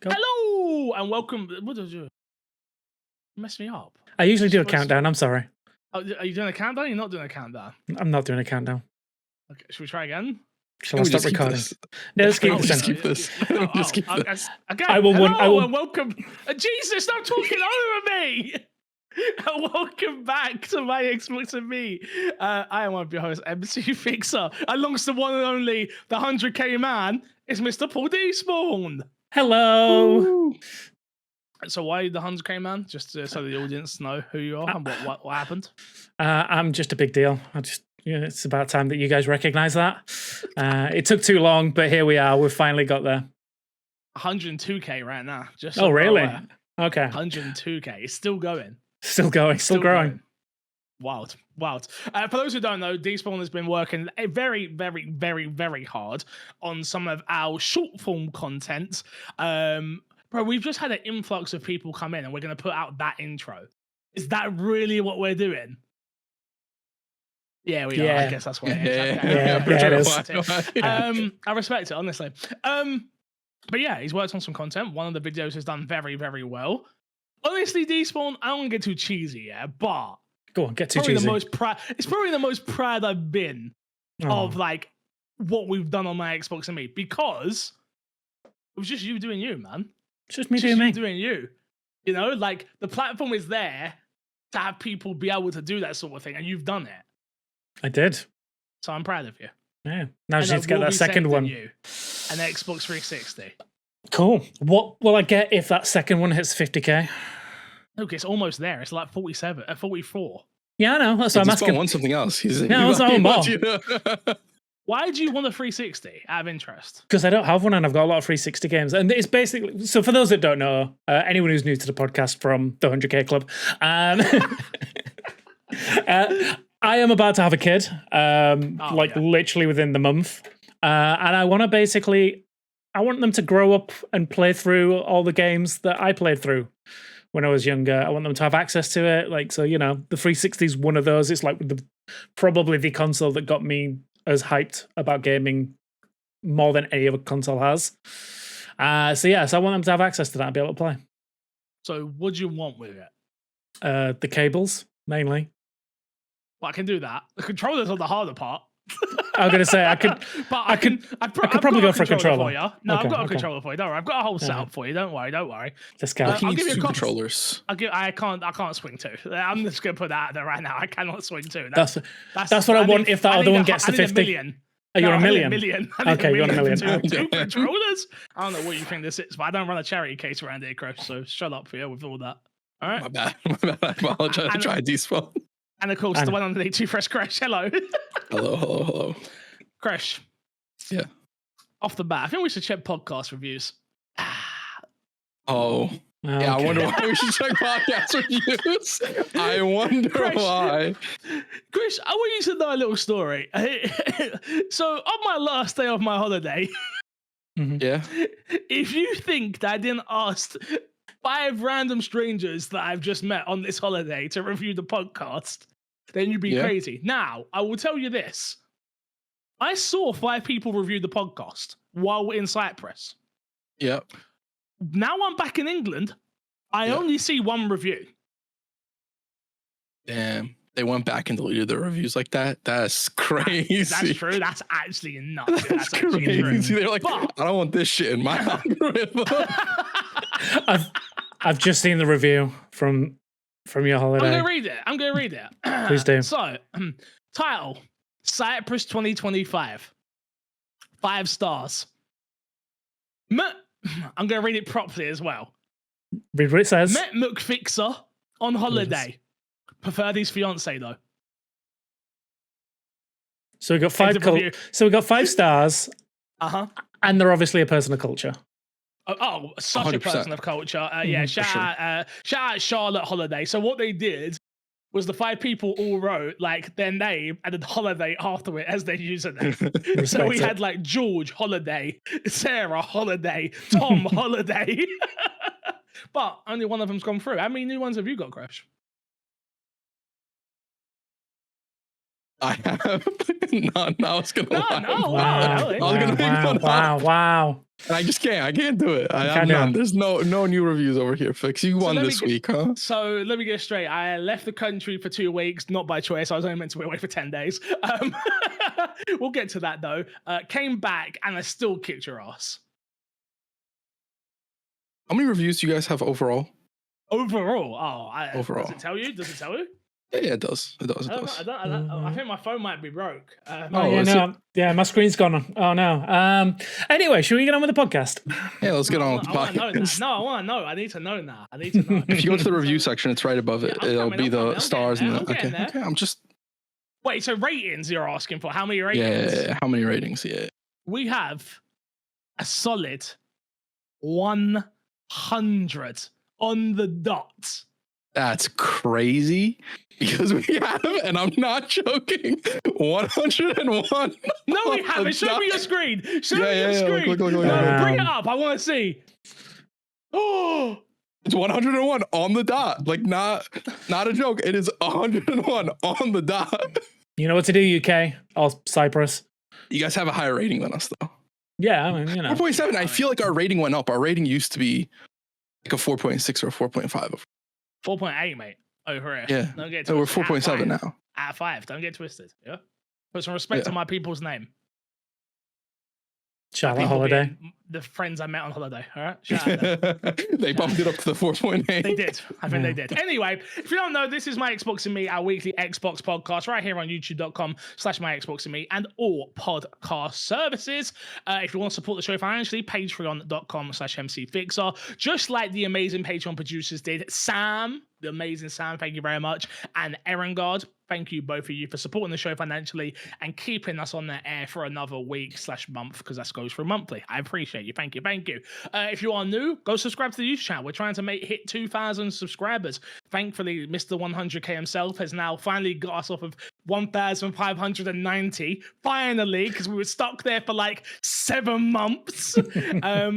Go. Hello and welcome. What did you mess me up? I usually do a countdown. I'm sorry. Oh, are you doing a countdown? You're not doing a countdown. I'm not doing a countdown. Okay, should we try again? Shall I stop recording? No, let's keep just this. keep this. Just keep this. Again, I will. hello and welcome. Jesus, stop talking over me. And welcome back to My Xbox and Me. I am one of your hosts, MC Fixer. Alongst the one and only, the 100k man, is Mr. Paul Despawn. Hello. Ooh. So why the 100k man? Just so the audience know who you are and what happened. I'm just a big deal. It's about time that you guys recognize that. It took too long, but here we are. We've finally got there. 102k right now. Just oh, really? Okay. 102k. It's still going. Still going. Still growing. Wild. For those who don't know, Despawn has been working very, very, very, very hard on some of our short form content. Bro, we've just had an influx of people come in and we're going to put out that intro. Is that really what we're doing? Yeah, we are. I guess that's what it is. I respect it, honestly. But yeah, he's worked on some content. One of the videos has done very, very well. Honestly, Despawn, I don't want to get too cheesy, but go on, get too cheesy. It's probably the most proud I've been of like what we've done on My Xbox and Me, because it was just you doing you, man. It's just me doing me. Doing you. You know, like the platform is there to have people be able to do that sort of thing, and you've done it. I did. So I'm proud of you. Yeah. Now I just need to get that second one. You an Xbox 360. Cool. What will I get if that second one hits 50k? Look, it's almost there. It's like 44. Yeah, I know. That's what I'm asking. Want something else? Why do you want a 360 out of interest? Because I don't have one and I've got a lot of 360 games. And it's basically, so for those that don't know, anyone who's new to the podcast from the 100k Club, I am about to have a kid, literally within the month. And I want them to grow up and play through all the games that I played through when I was younger. I want them to have access to it. Like, so, the 360 is one of those. It's like probably the console that got me as hyped about gaming more than any other console has. So I want them to have access to that and be able to play. So what do you want with it? The cables, mainly. Well, I can do that. The controllers are the harder part. I was going to say, I could probably go for a controller. For you. No, I've got a controller for you. Don't worry. I've got a whole setup for you. Don't worry. Let's go. I'll give you two controllers. I can't swing two. I'm just going to put that out there right now. I cannot swing two. That's what I want if that other one gets to 50. Oh, you're a million? Okay, you're on a million. Two controllers? I don't know what you think this is, but I don't run a charity case around here, Chris, so shut up here with all that. All right? My bad. I apologize. I tried Despawn. And of course, the one underneath you, Fresh Crash. Hello. Hello. Crash. Yeah. Off the bat, I think we should check podcast reviews. Oh. Okay. Yeah, I wonder why we should check podcast reviews. I wonder why. Chris, I want you to know a little story. So, on my last day of my holiday, yeah, if you think that I didn't ask 5 random strangers that I've just met on this holiday to review the podcast, then you'd be crazy. Now, I will tell you this. I saw 5 people review the podcast while in Cyprus. Yep. Now I'm back in England. I only see 1 review. Damn. They went back and deleted their reviews like that. That's crazy. That's true. That's actually nuts. That's crazy. They're like, I don't want this shit in my algorithm. I've just seen the review from your holiday. I'm gonna read it. Please do. So, title: Cyprus 2025. 5 stars. I'm gonna read it properly as well. Read what it says. Met McFixer on holiday. Yes. Preferred his fiance though. So we got 5. So we got 5 stars. And they're obviously a person of culture. Oh, such 100%. A person of culture. Shout out Charlotte Holiday. So what they did was the 5 people all wrote like their name and then holiday after it as their username. So we had like George Holiday, Sarah Holiday, Tom Holiday. But only one of them's gone through. How many new ones have you got, Crash? I have none. I was gonna lie. Wow. And I just can't. I can't do it. I'm Kinda. none. There's no new reviews over here, Fix. You won this week, huh? So let me get straight. I left the country for 2 weeks, not by choice. I was only meant to be away for 10 days. We'll get to that though. Came back and I still kicked your ass. How many reviews do you guys have overall? Overall? Overall. Does it tell you? Yeah, it does. It does. I think my phone might be broke. My screen's gone. Oh no. Anyway, should we get on with the podcast? Yeah, let's get on with the podcast. I want to know. I need to know now. If you go to the review section, it's right above it. It'll be the stars and the. Okay. I'm just. Wait. So ratings you're asking for? How many ratings? Yeah. How many ratings? Yeah. We have a solid 100 on the dot. That's crazy because we have, and I'm not joking, 101. No, we haven't. Show me your screen. Show me your screen. Look. Bring it up. I want to see. Oh, it's 101 on the dot. Like not a joke. It is 101 on the dot. You know what to do, UK or Cyprus. You guys have a higher rating than us, though. Yeah, I mean, 4.7. I feel like our rating went up. Our rating used to be like a 4.6 or a 4.5. 4.8, mate. Over here. Yeah. Don't get so we're 4.7 now. Out of 5. Don't get twisted. Yeah. Put some respect on my people's name. Charlotte Holiday. The friends I met on holiday. All right. Shout out they bumped it up to the 4.8. They did. I think they did. Anyway, if you don't know, this is My Xbox and Me, our weekly Xbox podcast, right here on youtube.com/My Xbox and Me and all podcast services. If you want to support the show financially, patreon.com/MCFixer. Just like the amazing Patreon producers did. Sam, the amazing Sam, thank you very much. And Erengard, thank you both of you for supporting the show financially and keeping us on the air for another week/month, because that goes through monthly. I appreciate you. Thank you. If you are new, go subscribe to the YouTube channel. We're trying to hit 2,000 subscribers. Thankfully, Mr. 100K himself has now finally got us off of 1,590. Finally, because we were stuck there for like 7 months.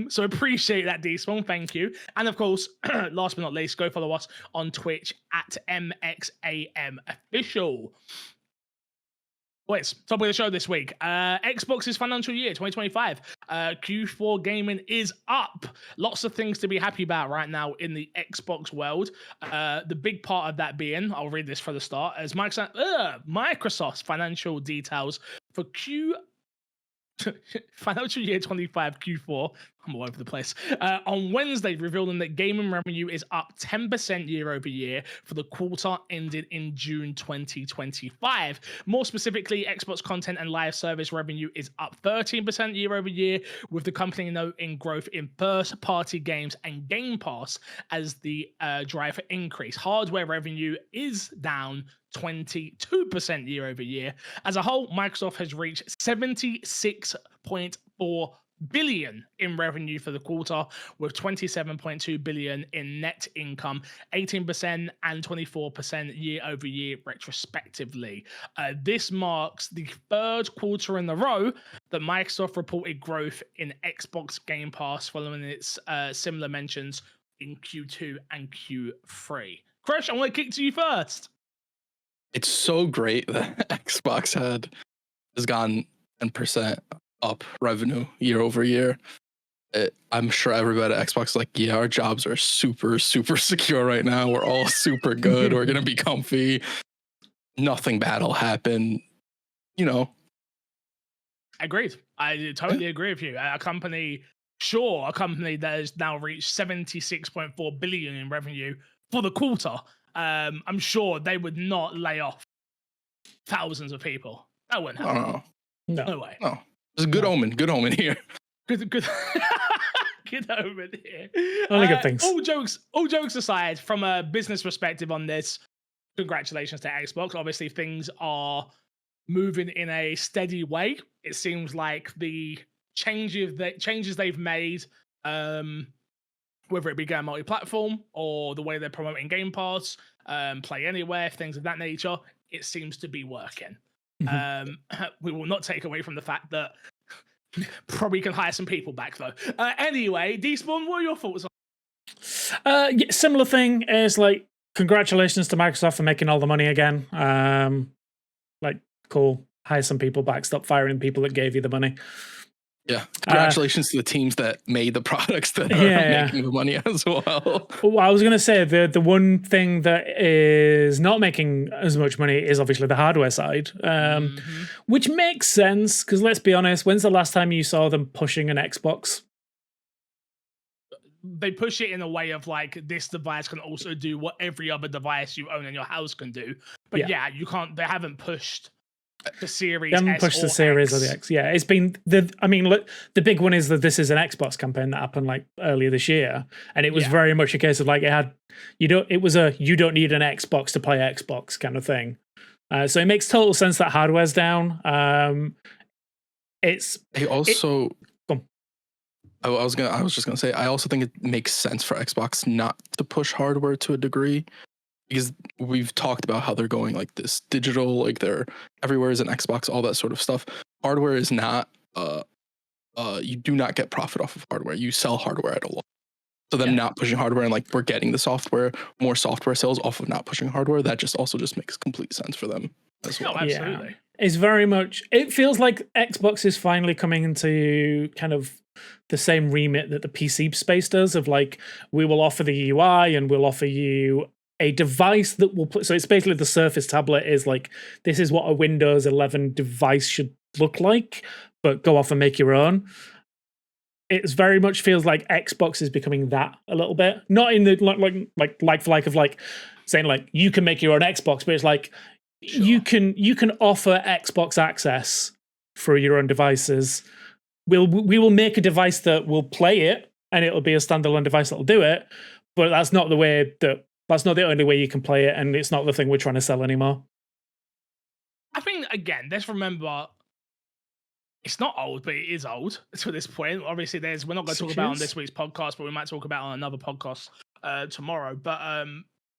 So appreciate that, D-Spawn. Thank you. And of course, last but not least, go follow us on Twitch at MXAM Official. Wait, top of the show this week. Xbox's financial year 2025. Q4 gaming is up. Lots of things to be happy about right now in the Xbox world. The big part of that being, I'll read this for the start, as Microsoft's financial details for financial year 25 Q4. I'm all over the place. On Wednesday, revealing that gaming revenue is up 10% year over year for the quarter ended in June 2025. More specifically, Xbox content and live service revenue is up 13% year over year, with the company noting growth in first-party games and Game Pass as the drive for increase. Hardware revenue is down 22% year over year. As a whole, Microsoft has reached 76.4 billion in revenue for the quarter, with 27.2 billion in net income, 18% and 24% year over year respectively. This marks the third quarter in a row that Microsoft reported growth in Xbox Game Pass, following its similar mentions in Q2 and Q3. Crush, I want to kick to you first. It's so great that Xbox has gone 10% up revenue year over year. I'm sure everybody at Xbox is like, yeah, our jobs are super, super secure right now. We're all super good. We're going to be comfy. Nothing bad will happen. Agreed. I totally agree with you. A company that has now reached 76.4 billion in revenue for the quarter. I'm sure they would not lay off thousands of people. That wouldn't happen. No way. No. It's a good omen. Good omen here. Good. Good omen here. Only good things. All jokes aside, from a business perspective on this, congratulations to Xbox. Obviously, things are moving in a steady way. It seems like the changes they've made, whether it be going multi-platform or the way they're promoting Game Pass, Play Anywhere, things of that nature, it seems to be working. We will not take away from the fact that probably can hire some people back though. Anyway, D-Spawn, what are your thoughts on? Similar thing is like, congratulations to Microsoft for making all the money again. Cool. Hire some people back. Stop firing people that gave you the money. Yeah. Congratulations to the teams that made the products that are making the money as well. Well, I was going to say the one thing that is not making as much money is obviously the hardware side, which makes sense because let's be honest, when's the last time you saw them pushing an Xbox? They push it in a way of like, this device can also do what every other device you own in your house can do. But yeah you can't, they haven't pushed the Series. They haven't pushed the Series or the X. Yeah, it's been look, the big one is that this is an Xbox campaign that happened like earlier this year, and it was very much a case of like you don't need an Xbox to play Xbox kind of thing. So it makes total sense that hardware's down. I was just gonna say, I also think it makes sense for Xbox not to push hardware to a degree, because we've talked about how they're going like this digital, like they're everywhere is an Xbox, all that sort of stuff. Hardware is not, you do not get profit off of hardware. You sell hardware at a loss. So them not pushing hardware and like we're getting the software, more software sales off of not pushing hardware, that just makes complete sense for them as well. Oh, absolutely. Yeah. It's very much, it feels like Xbox is finally coming into kind of the same remit that the PC space does of like, we will offer the UI and we'll offer you a device that will so it's basically the Surface tablet is like, this is what a Windows 11 device should look like, but go off and make your own. It's very much feels like Xbox is becoming that a little bit, not in the like for like of like saying like you can make your own Xbox, but it's like you can offer Xbox access through your own devices. We will make a device that will play it, and it'll be a standalone device that'll do it. But that's not the only way you can play it, and it's not the thing we're trying to sell anymore. I think again, let's remember, it's not old, but it is old to this point. Obviously, we're not going to talk about on this week's podcast, but we might talk about on another podcast tomorrow. But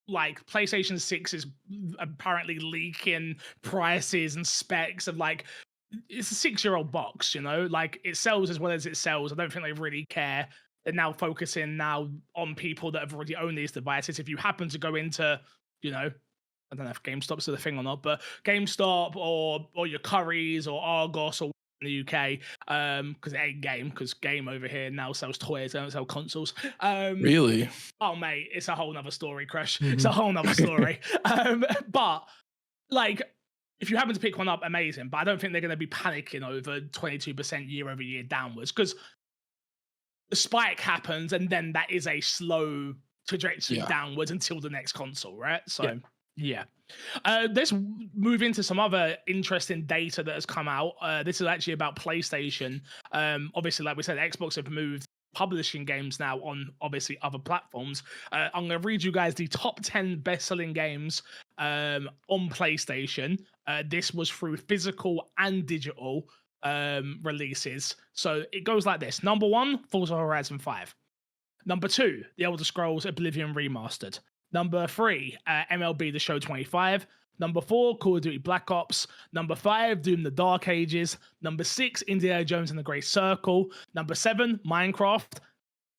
like PlayStation 6 is apparently leaking prices and specs of like, it's a 6-year-old box, you know, like it sells as well as it sells. I don't think they really care. They're now focusing on people that have already owned these devices. If you happen to go into, you know, I don't know if GameStop's the thing or not, but GameStop or your Currys or Argos or in the UK, because it ain't Game, because Game over here now sells toys, they don't sell consoles. Really? Oh mate, it's a whole nother story, Crush. It's a whole nother story. But like, if you happen to pick one up, amazing. But I don't think they're going to be panicking over 22% year over year downwards, because the spike happens and then that is a slow trajectory downwards until the next console, right? So yeah. Let's move into some other interesting data that has come out. This is actually about PlayStation. Obviously, like we said, Xbox have moved publishing games now on obviously other platforms. I'm going to read you guys the top 10 best-selling games on PlayStation. This was through physical and digital releases. So it goes like this. Number 1, Forza Horizon 5. Number 2, The Elder Scrolls Oblivion Remastered. Number 3, MLB The Show 25. Number 4, Call of Duty Black Ops. Number 5, Doom the Dark Ages. Number 6, Indiana Jones and the Great Circle. Number 7, Minecraft.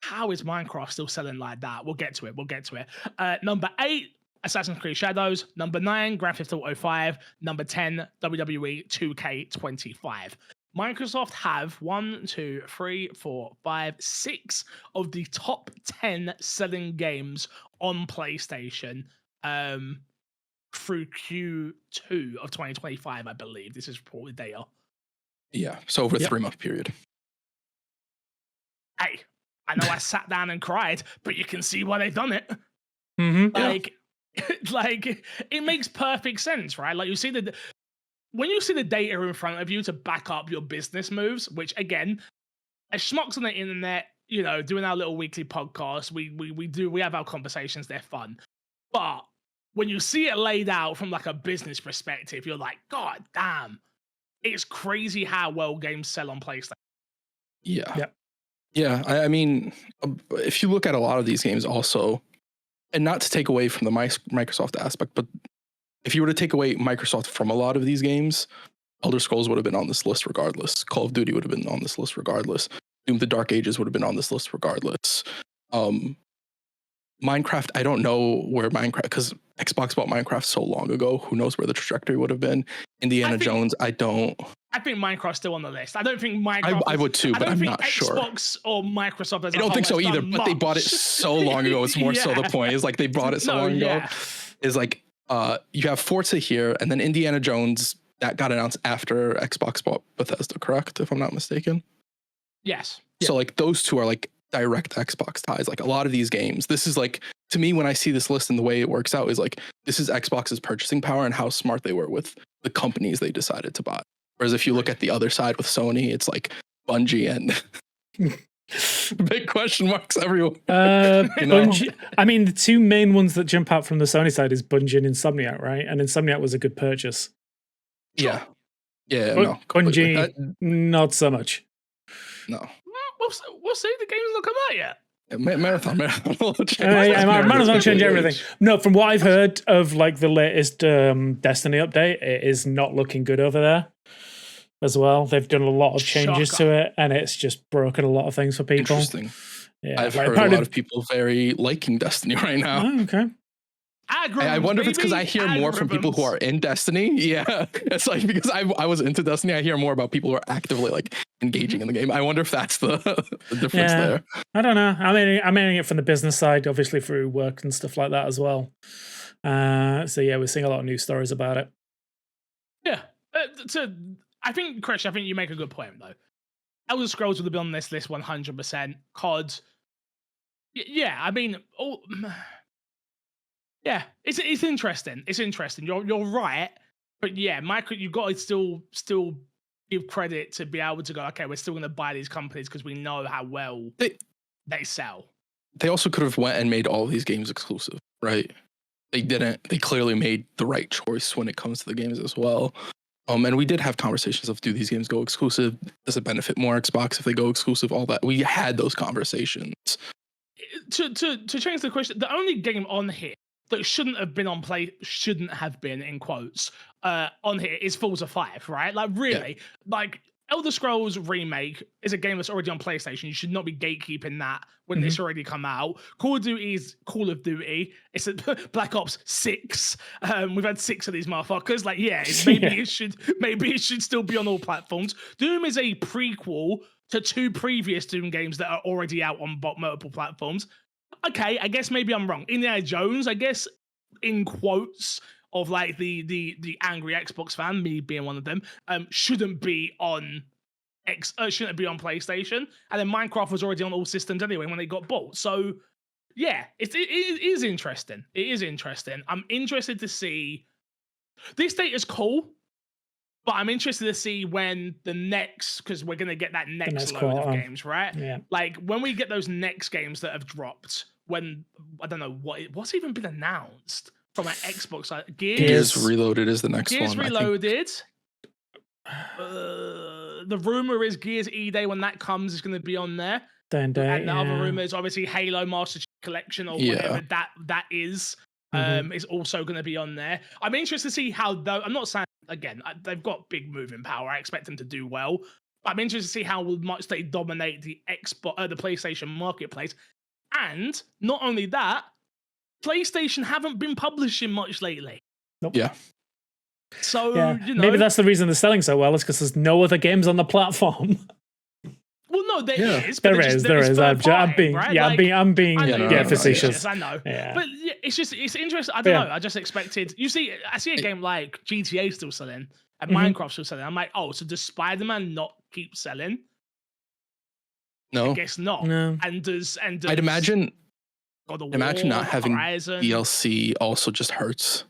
How is Minecraft still selling like that? We'll get to it. Number 8, Assassin's Creed Shadows. Number 9, Grand Theft Auto 5. Number 10, WWE 2K25. Microsoft have 6 of the top 10 selling games on PlayStation through Q2 of 2025, I believe. This is reported data. Yeah, so over a 3-month period. Hey, I know I sat down and cried, but you can see why they've done it. Like, it makes perfect sense, right? Like, when you see the data in front of you to back up your business moves, which again, as schmucks on the internet, you know, doing our little weekly podcast, we have our conversations, they're fun. But when you see it laid out from like a business perspective, you're like, God damn, it's crazy how well games sell on PlayStation. Yeah. I mean, if you look at a lot of these games also, and not to take away from the Microsoft aspect, but if you were to take away Microsoft from a lot of these games, Elder Scrolls would have been on this list regardless. Call of Duty would have been on this list regardless. Doom the Dark Ages would have been on this list regardless. Minecraft, I don't know where Minecraft, because Xbox bought Minecraft so long ago. Who knows where the trajectory would have been? Indiana Jones, I don't. I think Minecraft's still on the list. I don't think Minecraft. I would too, but I'm not sure. Xbox or Microsoft. I don't think so either. But they bought it so long ago. It's more so the point is like they bought it so long ago. Is like you have Forza here, and then Indiana Jones that got announced after Xbox bought Bethesda, correct? If I'm not mistaken. Yes. So like those two are like direct Xbox ties. Like a lot of these games, this is like, to me, when I see this list and the way it works out is like, this is Xbox's purchasing power and how smart they were with the companies they decided to buy. Whereas if you look at the other side with Sony, it's like Bungie and big question marks everywhere. Bungie, I mean, the two main ones that jump out from the Sony side is Bungie and Insomniac, right? And Insomniac was a good purchase. Yeah. Bungie, not so much. No. We'll see. The game's not come out yet. Marathon Marathon change everything. No, from what I've heard of like the latest Destiny update, it is not looking good over there as well. They've done a lot of changes to it, and it's just broken a lot of things for people. Interesting. Yeah, I've heard a lot of people very liking Destiny right now. Oh, okay. I wonder if it's because I hear more from people who are in Destiny. Yeah, it's like because I was into Destiny, I hear more about people who are actively like engaging in the game. I wonder if that's the difference there. I don't know. I'm hearing it from the business side, obviously through work and stuff like that as well. So yeah, we're seeing a lot of news stories about it. Yeah. I think, Krish, you make a good point though. Elder Scrolls would have been on this list 100%. COD. Yeah, I mean, yeah, it's interesting. It's interesting. You're right, but yeah, Michael, you got to still give credit to be able to go. Okay, we're still going to buy these companies because we know how well they sell. They also could have went and made all of these games exclusive, right? They didn't. They clearly made the right choice when it comes to the games as well. And we did have conversations of, do these games go exclusive? Does it benefit more Xbox if they go exclusive? All that. We had those conversations. To change the question, the only game on here that shouldn't have been in quotes on here is Forza 5, right? Like really, like Elder Scrolls Remake is a game that's already on PlayStation. You should not be gatekeeping that when it's already come out. Call of Duty is Call of Duty. It's a Black Ops 6. We've had 6 of these motherfuckers. Like, yeah, maybe it should still be on all platforms. Doom is a prequel to 2 previous Doom games that are already out on multiple platforms. Okay, I guess maybe I'm wrong. Indiana Jones, I guess, in quotes of like the angry Xbox fan, me being one of them, shouldn't be on PlayStation. And then Minecraft was already on all systems anyway when they got bought. So yeah, it is interesting. It is interesting. I'm interested to see. This date is cool, but I'm interested to see when the next, because we're gonna get that next load of games, right? Yeah. Like when we get those next games that have dropped. When I don't know what's even been announced from an Xbox side. Gears Reloaded is the next one. Gears Reloaded. The rumor is Gears E-Day, when that comes, is going to be on there. And the other rumor is obviously Halo Master Chief Collection or whatever that is. Is also going to be on there. I'm interested to see how though. I'm not saying again they've got big moving power. I expect them to do well. But I'm interested to see how much they dominate the the PlayStation marketplace. And not only that, PlayStation haven't been publishing much lately. Nope. Yeah. So, maybe that's the reason they're selling so well, is because there's no other games on the platform. Well, no, there is. There is. I'm being facetious. I know. Yeah. But yeah, it's interesting. I don't know. I just expected. I see a game like GTA still selling and Minecraft still selling. I'm like, oh, so does Spider-Man not keep selling? No, I guess not. No. And does I'd imagine not having Horizon. DLC also just hurts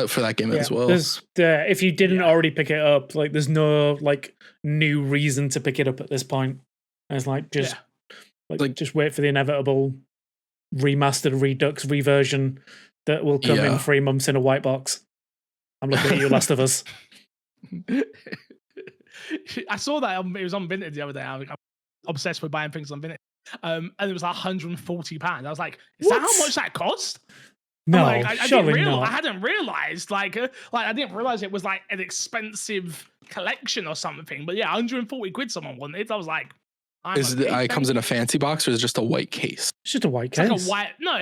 for that game as well. If you didn't already pick it up, like there's no like new reason to pick it up at this point. And it's like just just wait for the inevitable remastered, redux, reversion that will come in 3 months in a white box. I'm looking at you, Last of Us. I saw that it was on Vinted the other day. I'm obsessed with buying things on Vinted. And it was like £140. I was like, is that how much that cost? No, I surely not. I hadn't realized, I didn't realize it was like an expensive collection or something. But yeah, 140 quid someone wanted. I was like, It comes in a fancy box, or is it just a white case? It's just a white case. It's like a white. No,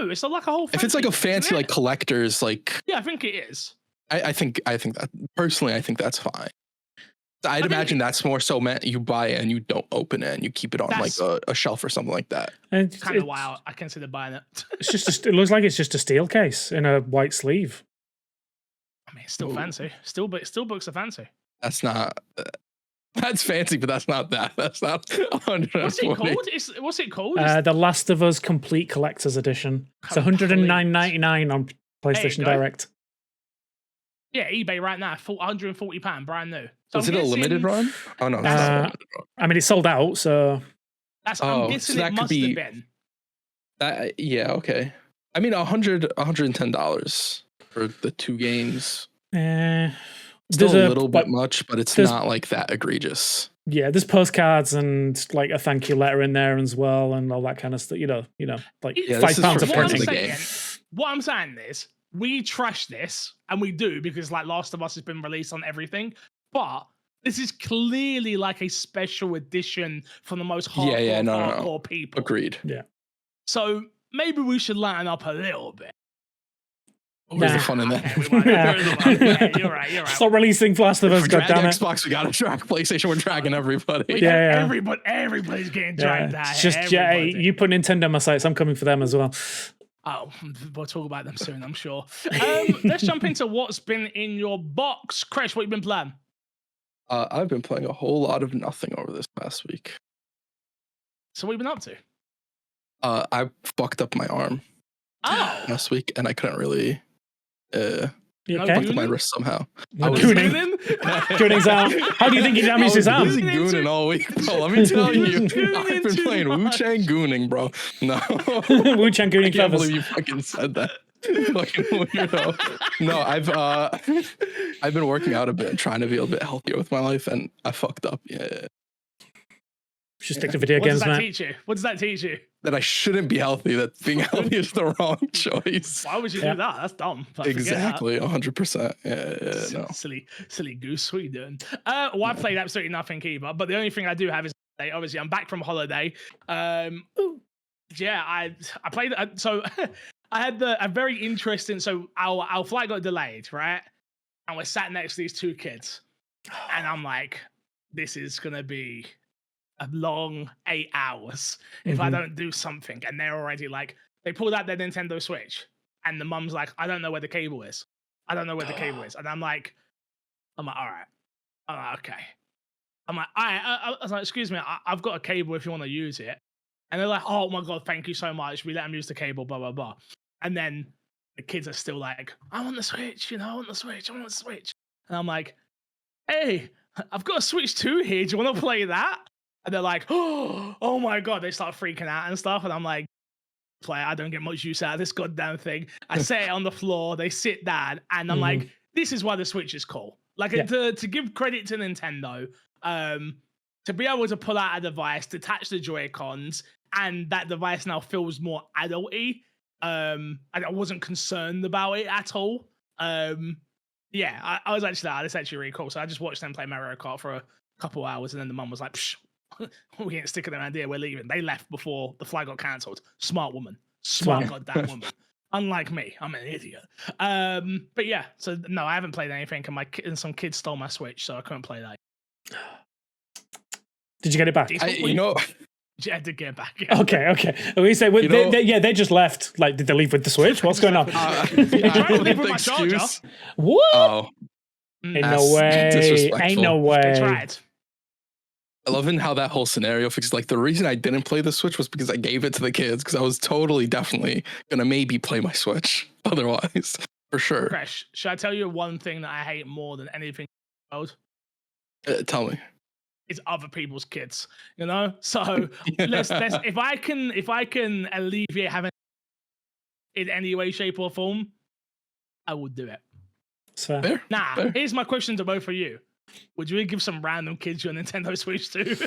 it's like a whole. If it's like a fancy, like collector's, yeah, I think it is. I think that personally, I think that's fine. I'd imagine that's more so meant you buy it and you don't open it and you keep it on like a shelf or something like that. It's kind of wild. I consider buying it. It's just it looks like it's just a steel case in a white sleeve. I mean, it's still fancy. Still books are fancy. That's not. That's fancy, but that's not that. That's not 140. What's it called? What's it called? The Last of Us Complete Collector's Edition. It's $109.99 on PlayStation Direct. Yeah, eBay right now, £140, brand new. So is it a limited run? Oh no, I mean it's sold out, so I'm guessing so that it must have been. That yeah, okay. I mean $110 for the 2 games. Still a little bit much, but it's not like that egregious. Yeah, there's postcards and like a thank you letter in there as well, and all that kind of stuff. You know, like £5 of printing. What I'm saying is, we trash this, and we do because like Last of Us has been released on everything, but this is clearly like a special edition for the most hardcore people. Agreed. Yeah. So maybe we should lighten up a little bit. Where's the fun in that? Yeah, you're right. Stop releasing Last of Us, goddammit. Xbox, we gotta track PlayStation. We're dragging everybody. Everybody's getting dragged out. It's just you put Nintendo on my sites. I'm coming for them as well. Oh, we'll talk about them soon, I'm sure. Let's jump into what's been in your box. Crash, what you been playing? I've been playing a whole lot of nothing over this past week. So what have you been up to? I fucked up my arm last week, and I couldn't really fucked my wrist somehow. Gooning's arm. How do you think he damaged his arm? I was busy gooning all week, bro. Let me tell you. I've been playing Wu-Chang gooning, bro. No. Wu-Chang gooning I can't believe you fucking said that. Fucking weirdo. No, I've been working out a bit, trying to be a bit healthier with my life, and I fucked up. Yeah. Just stick to video games, man. What does that teach you? That I shouldn't be healthy. That being healthy is the wrong choice. Why would you do that? That's dumb. Exactly, 100%. Yeah, no. Silly goose. What are you doing? Well, I played absolutely nothing either. But the only thing I do have is obviously I'm back from holiday. I played. So I had a very interesting. So our flight got delayed, right? And we're sat next to these 2 kids, and I'm like, this is gonna be a long 8 hours if I don't do something. And they're already like, they pulled out their Nintendo Switch, and the mum's like, I don't know where the cable is. And I'm like, all right. I'm like, okay. I'm like, I was like, excuse me, I've got a cable if you want to use it. And they're like, oh my God, thank you so much. We let them use the cable, blah, blah, blah. And then the kids are still like, I want the Switch, I want the Switch. And I'm like, hey, I've got a Switch 2 here. Do you want to play that? And they're like, oh my God. They start freaking out and stuff. And I'm like, I don't get much use out of this goddamn thing. I set it on the floor. They sit down. And I'm like, this is why the Switch is cool. Like, to give credit to Nintendo, to be able to pull out a device, detach the Joy-Cons, and that device now feels more adult-y. And I wasn't concerned about it at all. I was actually like, this is actually really cool. So I just watched them play Mario Kart for a couple hours. And then the mum was like, psh, we ain't sticking around here, we're leaving. They left before the flight got cancelled. Smart woman. Smart goddamn woman. Unlike me, I'm an idiot. But yeah, so no, I haven't played anything, and some kids stole my Switch, so I couldn't play that. Did you get it back? Yeah, I did get it back. Yeah. Okay. We say they just left. Like, did they leave with the Switch? What's going on? I tried to leave with my charger. What? Oh, ain't no way. They tried. I love how that whole scenario fixed. Like, the reason I didn't play the Switch was because I gave it to the kids, because I was definitely gonna maybe play my Switch otherwise, for sure. Crash, should I tell you one thing that I hate more than anything in the world? Tell me. It's other people's kids, So let's if I can alleviate having in any way, shape, or form, I would do it. Fair. Fair. Here's my question to both of you. Would you give some random kids your Nintendo Switch too?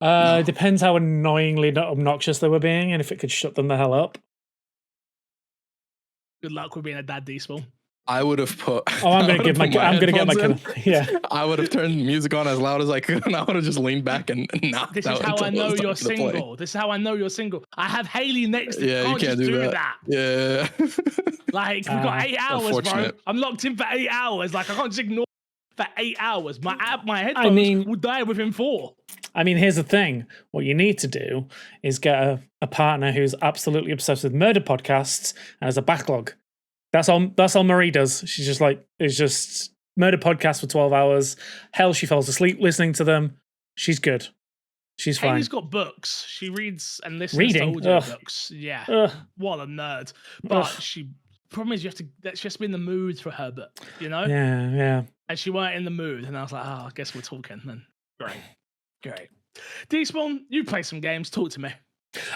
It depends how annoyingly obnoxious they were being, and if it could shut them the hell up. Good luck with being a dad, D-Small. I would have put. Oh, I'm gonna get my yeah. I would have turned music on as loud as I could, and I would have just leaned back and knocked This out. is how I know you're to play. single. This is how I know you're single. I have Haley next to me. Yeah, you can't just do that. Yeah. Like, we've got 8 hours, bro. Unfortunate. I'm locked in for 8 hours. Like, I can't just ignore for 8 hours. My headphones will die within 4. I mean, here's the thing. What you need to do is get a partner who's absolutely obsessed with murder podcasts and has a backlog. That's all Marie does. She's just like, it's just murder podcasts for 12 hours. Hell, she falls asleep listening to them. She's good. She's fine. Haley's got books. She reads and listens to audio books. Yeah. What a nerd. But problem is she has to be in the mood for her book, you know? Yeah. And she weren't in the mood. And I was like, I guess we're talking then. Great. D-Spawn, you play some games. Talk to me.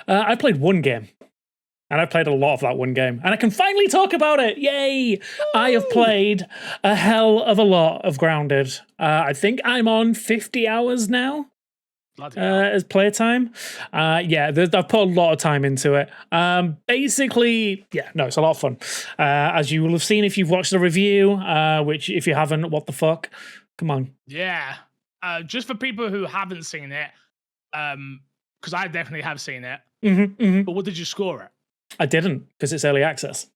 I played one game. And I've played a lot of that one game. And I can finally talk about it. Yay! Woo! I have played a hell of a lot of Grounded. I think I'm on 50 hours now as playtime. I've put a lot of time into it. Basically, it's a lot of fun. As you will have seen if you've watched the review, which if you haven't, what the fuck? Come on. Yeah. Just for people who haven't seen it, because I definitely have seen it. But what did you score it? I didn't, because it's early access.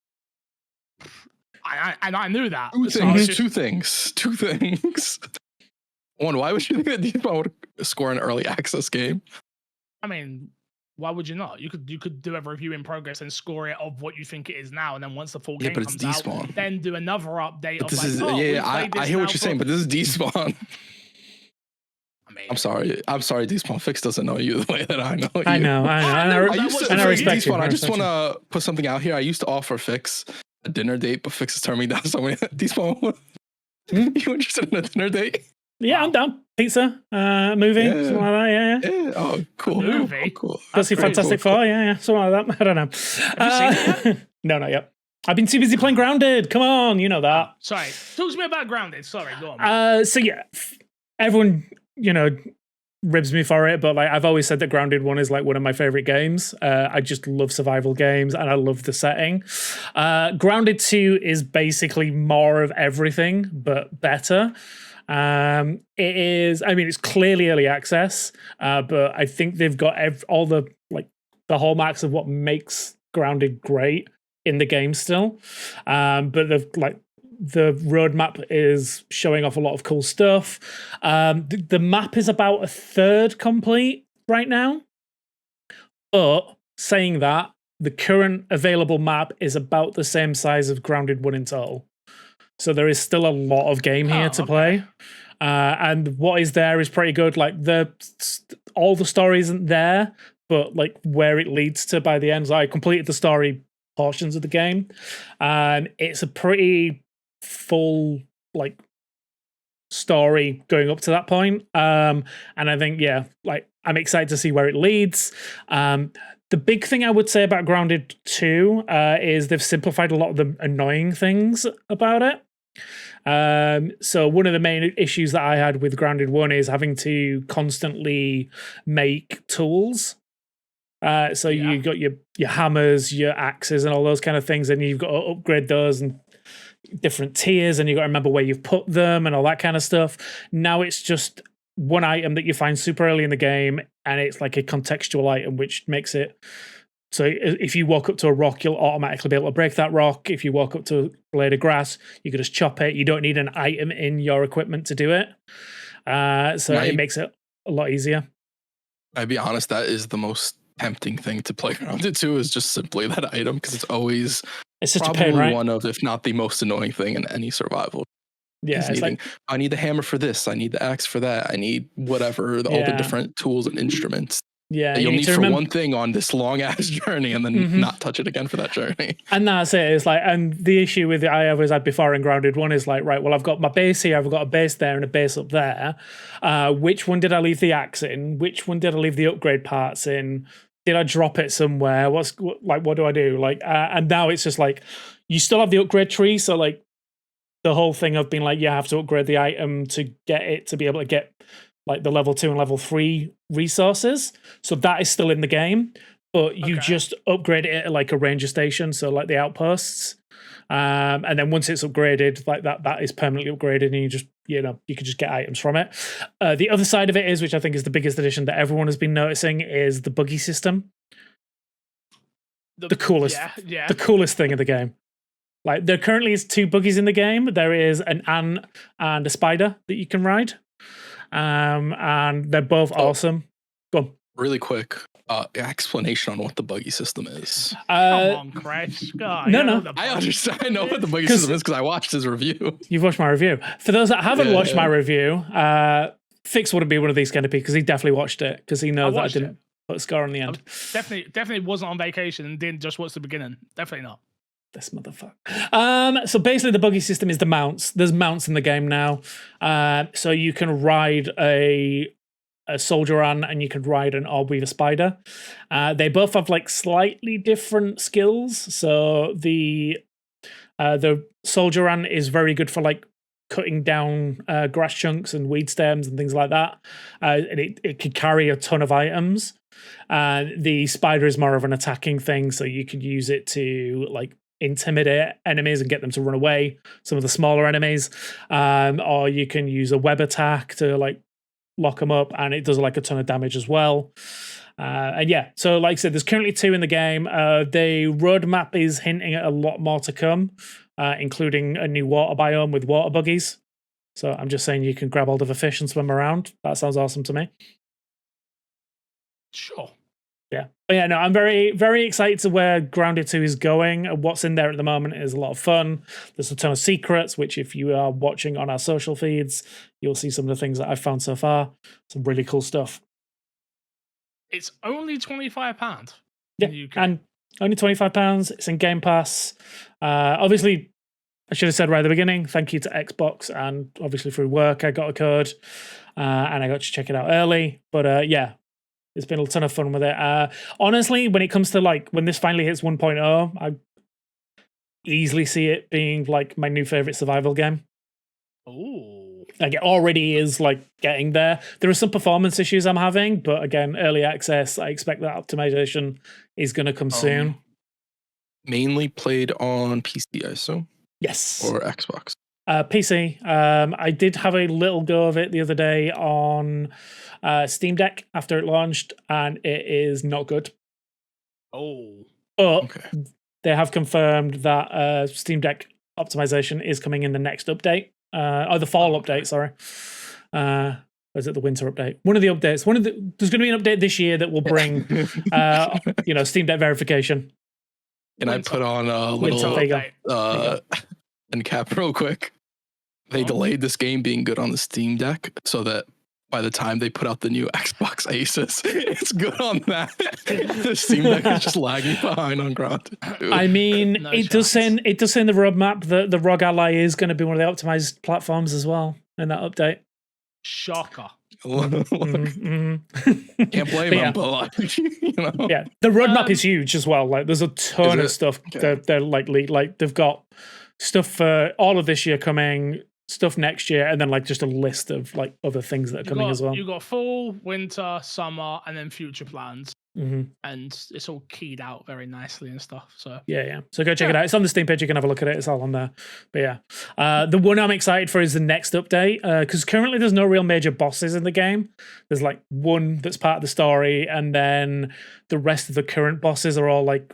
I knew that. Two things. One, why would you think that D-Spawn would score an early access game? I mean, why would you not? You could do a review in progress and score it of what you think it is now, and then once the full game comes out, then do another update. But I hear what you're saying, but this is D-Spawn. I'm sorry, D-Spawn. Fix doesn't know you the way that I know you. I know. I respect you. I just want to put something out here. I used to offer Fix a dinner date, but Fix is turning me down. So D-Spawn, you interested in a dinner date? Yeah, I'm down. Pizza, movie, something like that. Yeah. Oh, cool. Movie. Cool. Go see Fantastic Four. Yeah, something like that. I don't know. Have you seen it yet? No, not yet. I've been too busy playing Grounded. Come on, you know that. Sorry, talk to me about Grounded. Sorry, go on. Everyone, ribs me for it, but like I've always said that Grounded 1 is like one of my favorite games. I just love survival games and I love the setting. Grounded 2 is basically more of everything but better. It's clearly early access, but I think they've got all the hallmarks of what makes Grounded great in the game still. But the roadmap is showing off a lot of cool stuff. The map is about a third complete right now. But saying that, the current available map is about the same size of Grounded 1 in total. So there is still a lot of game here to play. And what is there is pretty good. Like all the story isn't there, but like where it leads to by the end. So I completed the story portions of the game. And it's a pretty full story going up to that point. And I think, I'm excited to see where it leads. The big thing I would say about Grounded 2 is they've simplified a lot of the annoying things about it. So one of the main issues that I had with Grounded 1 is having to constantly make tools. You got your hammers, your axes, and all those kind of things, and you've got to upgrade those and different tiers, and you've got to remember where you've put them and all that kind of stuff. Now it's just one item that you find super early in the game, and it's like a contextual item, which makes it so if you walk up to a rock, you'll automatically be able to break that rock. If you walk up to a blade of grass, you can just chop it. You don't need an item in your equipment to do it. It makes it a lot easier. I'd be honest, that is the most tempting thing to play Grounded 2 is just simply that item, because it's always such probably a pain, right? One of, if not the most annoying thing in any survival. Yeah, I need the hammer for this. I need the axe for that. I need whatever, all the different tools and instruments. Yeah, that you'll need for one thing on this long ass journey, and then not touch it again for that journey. And that's it. It's and the issue with it I always had before in Grounded 1 is right, well, I've got my base here, I've got a base there, and a base up there. Which one did I leave the axe in? Which one did I leave the upgrade parts in? Did I drop it somewhere? What do I do? And now it's just you still have the upgrade tree, so the whole thing of being you have to upgrade the item to get it to be able to get the level 2 and level 3 resources. So that is still in the game, but you just upgrade it at a ranger station, so the outposts. And then once it's upgraded, like that is permanently upgraded, and you just, you can just get items from it. The other side of it is, which I think is the biggest addition that everyone has been noticing, is the buggy system. The coolest, the coolest thing in the game. Like, there currently is 2 buggies in the game. There is an ant and a spider that you can ride, and they're both awesome. Go on. Really quick, explanation on what the buggy system is. Come on, Crash. God, no. I understand. I know what the buggy system is because I watched his review. You've watched my review. For those that haven't watched my review, Fix wouldn't be one of these kind of people because he definitely watched it because he knows that I didn't put a score on the end. Definitely wasn't on vacation and didn't just watch the beginning. Definitely not. This motherfucker. So basically, the buggy system is the mounts. There's mounts in the game now, so you can ride a soldier ant and you can ride an orb weaver spider. They both have like slightly different skills. So the soldier ant is very good for like cutting down grass chunks and weed stems and things like that, and it can carry a ton of items. The spider is more of an attacking thing, so you could use it to like intimidate enemies and get them to run away, some of the smaller enemies, or you can use a web attack to like lock them up, and it does like a ton of damage as well. And yeah, so like I said, there's currently 2 in the game. The roadmap is hinting at a lot more to come, including a new water biome with water buggies. So I'm just saying you can grab hold of a fish and swim around. That sounds awesome to me. Sure. Yeah. But yeah, no, I'm very, very excited to where Grounded 2 is going. What's in there at the moment is a lot of fun. There's a ton of secrets, which if you are watching on our social feeds, you'll see some of the things that I've found so far. Some really cool stuff. It's only £25. Yeah, and only £25. It's in Game Pass. Obviously, I should have said right at the beginning, thank you to Xbox, and obviously through work, I got a code, and I got to check it out early. But yeah, it's been a ton of fun with it. Honestly, when it comes to like when this finally hits 1.0, I easily see it being like my new favorite survival game. Ooh. Like, it already is like getting there. There are some performance issues I'm having, but again, early access, I expect that optimization is going to come soon. Mainly played on PC, I assume? Yes. Or Xbox? PC. I did have a little go of it the other day on Steam Deck after it launched, and it is not good. Oh. But they have confirmed that Steam Deck optimization is coming in the next update. The fall update, sorry. Or is it the winter update? One of the updates. There's going to be an update this year that will bring, Steam Deck verification. Can I put on a little end cap real quick? They delayed this game being good on the Steam Deck so that by the time they put out the new Xbox Asus, it's good on that. The Steam Deck is just lagging behind on Grounded. I mean, it does say in the roadmap that the ROG Ally is going to be one of the optimized platforms as well in that update. Shocker. Can't blame them, but yeah, the roadmap is huge as well. Like, there's a ton of stuff. Okay. They're like they've got stuff for all of this year coming, stuff next year, and then like just a list of like other things that are coming as well. You got fall, winter, summer, and then future plans. Mm-hmm. And it's all keyed out very nicely and stuff. So yeah. So go check it out. It's on the Steam page. You can have a look at it. It's all on there. But yeah, the one I'm excited for is the next update, because currently there's no real major bosses in the game. There's like one that's part of the story, and then the rest of the current bosses are all like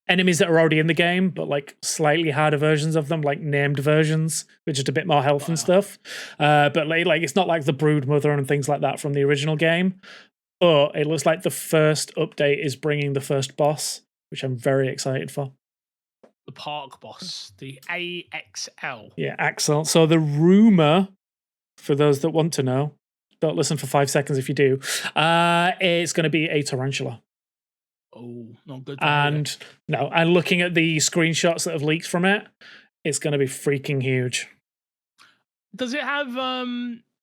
enemies that are already in the game, but like slightly harder versions of them, like named versions with just a bit more health and stuff. But like it's not like the Brood Mother and things like that from the original game. But it looks like the first update is bringing the first boss, which I'm very excited for. The park boss, the AXL. Yeah, Axel. So the rumor, for those that want to know, don't listen for 5 seconds if you do, it's going to be a tarantula. Oh, not good. And looking at the screenshots that have leaked from it, it's going to be freaking huge. Does it have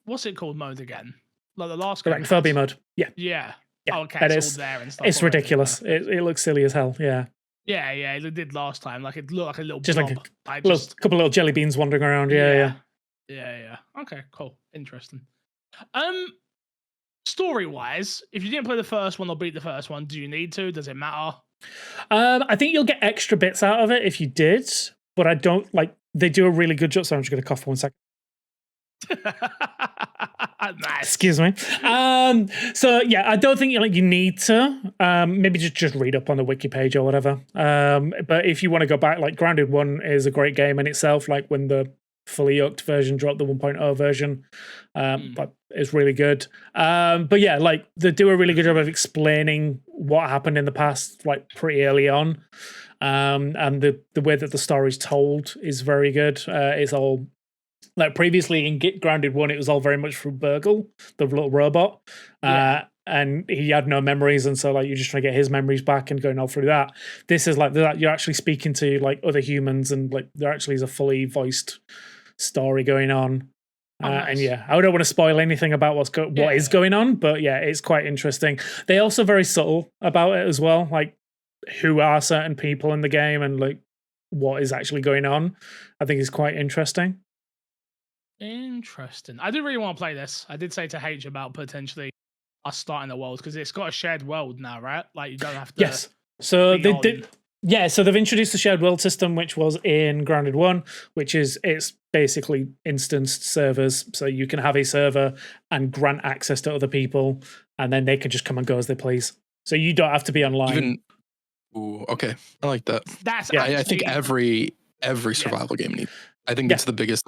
what's it called mode again? Like the last game. Phobia mode. Yeah. Oh, okay, it's all there and stuff. It's ridiculous. It looks silly as hell. Yeah. Yeah, it did last time. Like it looked like a little just blob. Like a couple of little jelly beans wandering around. Yeah. Okay, cool. Interesting. Story-wise, if you didn't play the first one or beat the first one, do you need to? Does it matter? I think you'll get extra bits out of it if you did, but I don't like. They do a really good job. So I'm just going to cough for 1 second. Nice. Excuse me. So yeah, I don't think you need to. Maybe just read up on the wiki page or whatever. But if you want to go back, like Grounded 1 is a great game in itself. Like when the fully yoked version dropped, the 1.0 version, but it's really good. But yeah, like they do a really good job of explaining what happened in the past, like pretty early on. And the way that the story's told is very good. It's all like previously in Grounded 1, it was all very much through Burgle, the little robot. And he had no memories, and so like you're just trying to get his memories back and going all through that. This is like that you're actually speaking to like other humans, and like there actually is a fully voiced story going on. Nice. And yeah, I don't want to spoil anything about what is going on, but yeah, it's quite interesting. They're also very subtle about it as well, like who are certain people in the game and like what is actually going on. I think is quite interesting. Interesting. I do really want to play this. I did say to H about potentially us starting the world because it's got a shared world now, right? Like you don't have to. Yes. So they did. Yeah. So they've introduced the shared world system, which was in Grounded 1, which is it's basically instanced servers. So you can have a server and grant access to other people, and then they can just come and go as they please. So you don't have to be online. Ooh, okay, I like that. That's I think every survival game needs. I think that's the biggest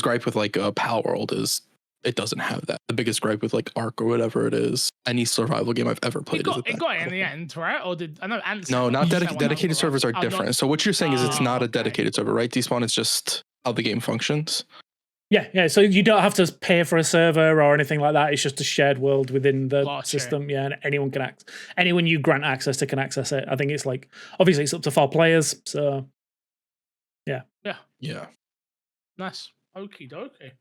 gripe with like Pal World is it doesn't have that. The biggest gripe with like Ark or whatever it is, any survival game I've ever played. It got it in the end, right? Or did I know? No, not dedicated servers are different. So what you're saying is it's not a dedicated server, right? Despawn is just how the game functions. Yeah. So you don't have to pay for a server or anything like that. It's just a shared world within the system. Yeah, and anyone you grant access to can access it. I think it's like obviously it's up to 4 players. So yeah. Nice. Okie dokie.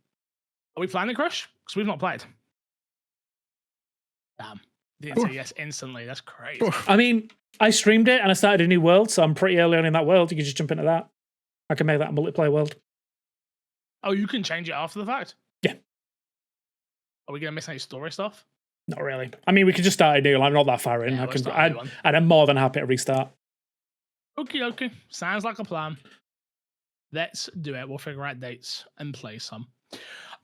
Are we planning Crush? Because we've not played. Damn. Didn't say yes instantly. That's crazy. I mean, I streamed it and I started a new world, so I'm pretty early on in that world. You can just jump into that. I can make that a multiplayer world. Oh, you can change it after the fact? Yeah. Are we going to miss any story stuff? Not really. I mean, we could just start a new. I'm not that far in. And I'm more than happy to restart. Okay. Sounds like a plan. Let's do it. We'll figure out dates and play some.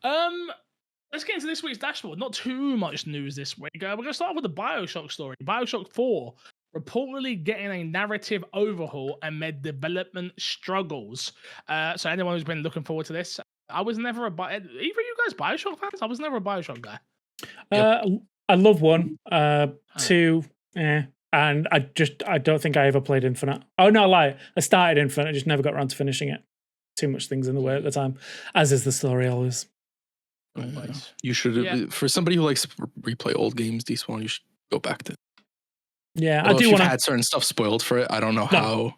Let's get into this week's dashboard. Not too much news this week. We're going to start with the Bioshock story. Bioshock 4 reportedly getting a narrative overhaul amid development struggles. So anyone who's been looking forward to this, I was never either of you guys Bioshock fans? I was never a Bioshock guy. I love 1, 2, and I don't think I ever played Infinite. Oh no, I lie. I started Infinite, I just never got around to finishing it. Too much things in the way at the time, as is the story always. You should, for somebody who likes to replay old games, Despawn, you should go back to. Yeah, I do want to. Had certain stuff spoiled for it. I don't know how.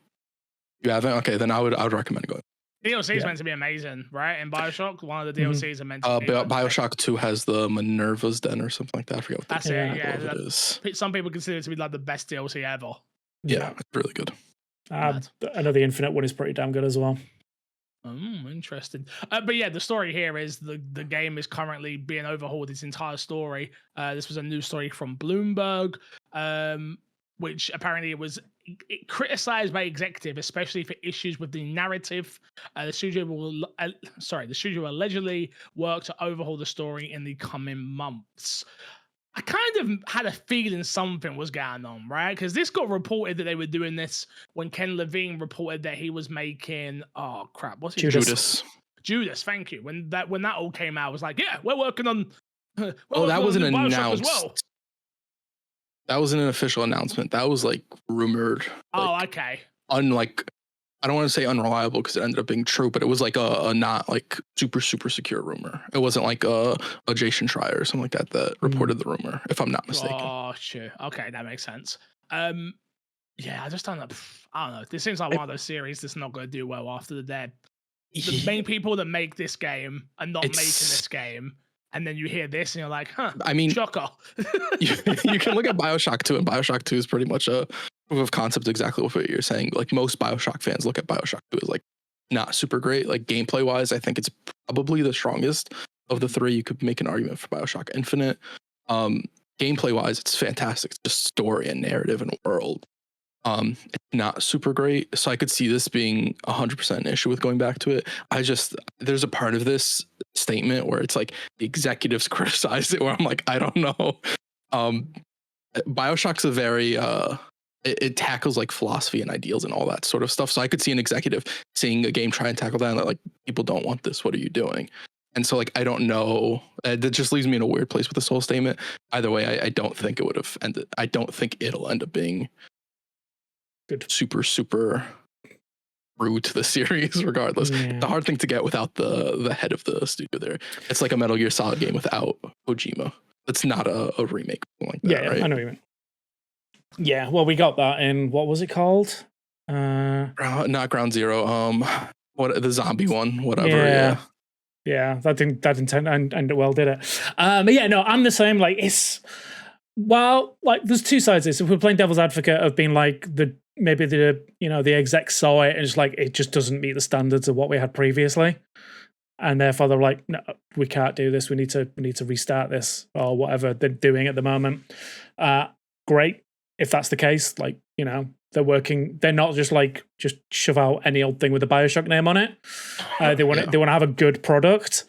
You haven't? Okay, then I would recommend going. DLC is meant to be amazing, right? In Bioshock, one of the DLCs are meant to be. Bioshock 2 has the Minerva's Den or something like that. I forget what that's it. Yeah, it is. Some people consider it to be like the best DLC ever. Yeah, it's really good. I know the Infinite one is pretty damn good as well. Interesting. But yeah, the story here is the game is currently being overhauled. Its entire story. This was a news story from Bloomberg, which apparently it criticized by executive, especially for issues with the narrative. The studio allegedly worked to overhaul the story in the coming months. I kind of had a feeling something was going on, right? Because this got reported that they were doing this when Ken Levine reported that he was making what's it? Judas, thank you. When that all came out, I was like, yeah, we're working on. That wasn't announced. Well. That wasn't an official announcement. That was like rumored. Okay. Unlike, I don't want to say unreliable because it ended up being true, but it was like a not like super secure rumor. It wasn't like a Jason Schreier or something like that reported the rumor, if I'm not mistaken. Oh, sure. Okay, that makes sense. Yeah, I just don't know. I don't know. This seems like one of those series that's not going to do well after the dead. The main people that make this game are not making this game. And then you hear this and you're like, huh, I mean, shocker. you can look at Bioshock 2, and Bioshock 2 is pretty much a proof of concept, exactly what you're saying. Like most Bioshock fans look at Bioshock 2 as like not super great. Like gameplay wise, I think it's probably the strongest of the 3. You could make an argument for Bioshock Infinite. Gameplay wise, it's fantastic. It's just story and narrative and world. It's not super great, so I could see this being 100% an issue with going back to it. There's a part of this statement where it's like the executives criticize it, where I'm like, I don't know. Bioshock's a very it tackles like philosophy and ideals and all that sort of stuff. So I could see an executive seeing a game try and tackle that, and like, people don't want this. What are you doing? And so, like, I don't know. That just leaves me in a weird place with this whole statement. Either way, I don't think it would have ended. I don't think it'll end up being good, super rude to the series. Regardless, it's a hard thing to get without the head of the studio there. It's like a Metal Gear Solid game without Kojima. It's not a remake like that. Yeah, right? I know what you mean. Yeah, well, we got that in, what was it called? Not Ground Zero. What, the zombie one? Whatever. Yeah, that didn't end well, did it? But yeah, no, I'm the same. Like, like, there's two sides to this. If we're playing devil's advocate of being like the execs saw it and it's like, it just doesn't meet the standards of what we had previously, and therefore they're like, no, we can't do this. We need to restart this, or whatever they're doing at the moment. Great. If that's the case, like, they're working. They're not just shove out any old thing with a Bioshock name on it. They want to have a good product.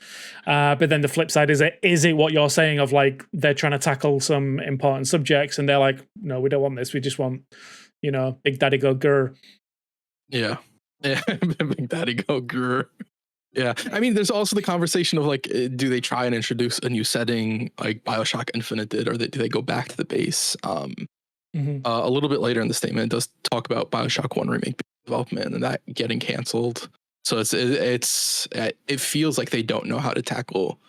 But then the flip side is it what you're saying of like they're trying to tackle some important subjects and they're like, no, we don't want this. We just want, Big Daddy go grr. Yeah, Big Daddy go grr. Yeah, I mean, there's also the conversation of like, do they try and introduce a new setting like Bioshock Infinite did, or do they go back to the base? A little bit later in the statement, it does talk about Bioshock 1 remake development and that getting canceled. So it feels like they don't know how to tackle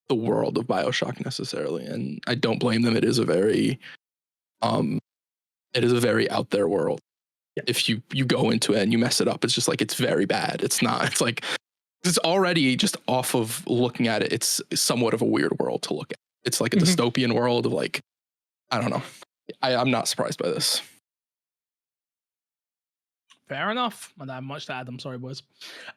the world of Bioshock necessarily, and I don't blame them. It is a very out there world. Yeah. If you go into it and you mess it up, it's just like, it's very bad. It's like it's already, just off of looking at it, it's somewhat of a weird world to look at. It's like a dystopian world of like, I don't know. I'm not surprised by this. Fair enough. I don't have much to add. I'm sorry, boys.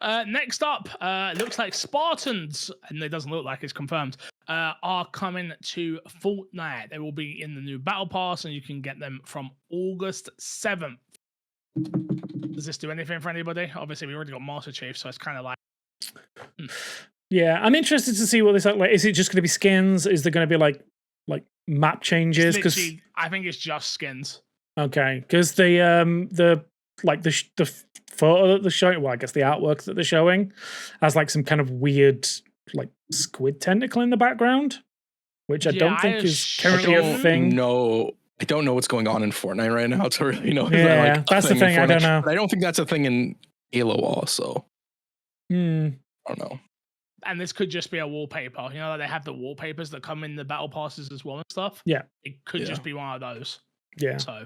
Next up, it looks like Spartans, and it doesn't look like it's confirmed, are coming to Fortnite. They will be in the new Battle Pass, and you can get them from August 7th. Does this do anything for anybody? Obviously, we already got Master Chief, so it's kind of like... Yeah, I'm interested to see what this like. Is it just going to be skins? Is there going to be like map changes? Because I think it's just skins. Okay, because the photo that they're showing, well, I guess the artwork that they're showing has like some kind of weird like squid tentacle in the background, which I don't think is currently a thing. No, I don't know what's going on in Fortnite right now to really know. Yeah, that's the thing. I don't know. But I don't think that's a thing in Halo also. I don't know. And this could just be a wallpaper. Like they have the wallpapers that come in the battle passes as well and stuff. Yeah. It could just be one of those. Yeah. So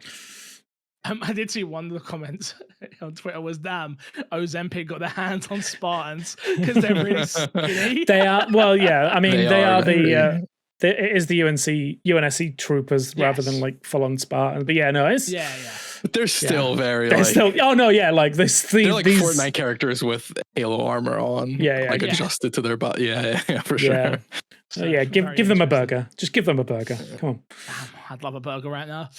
I did see one of the comments on Twitter was, damn, Ozempic got their hands on Spartans because they're really skinny. They are, well, yeah. I mean, they are it is the UNSC troopers rather than like full on Spartans. But yeah, no, it's... Yeah. But they're still very oh no, yeah, like they're like Fortnite characters with Halo armor on. Adjusted to their body. Yeah, for sure. Yeah. So yeah, give them a burger. Just give them a burger. Come on. Damn, I'd love a burger right now.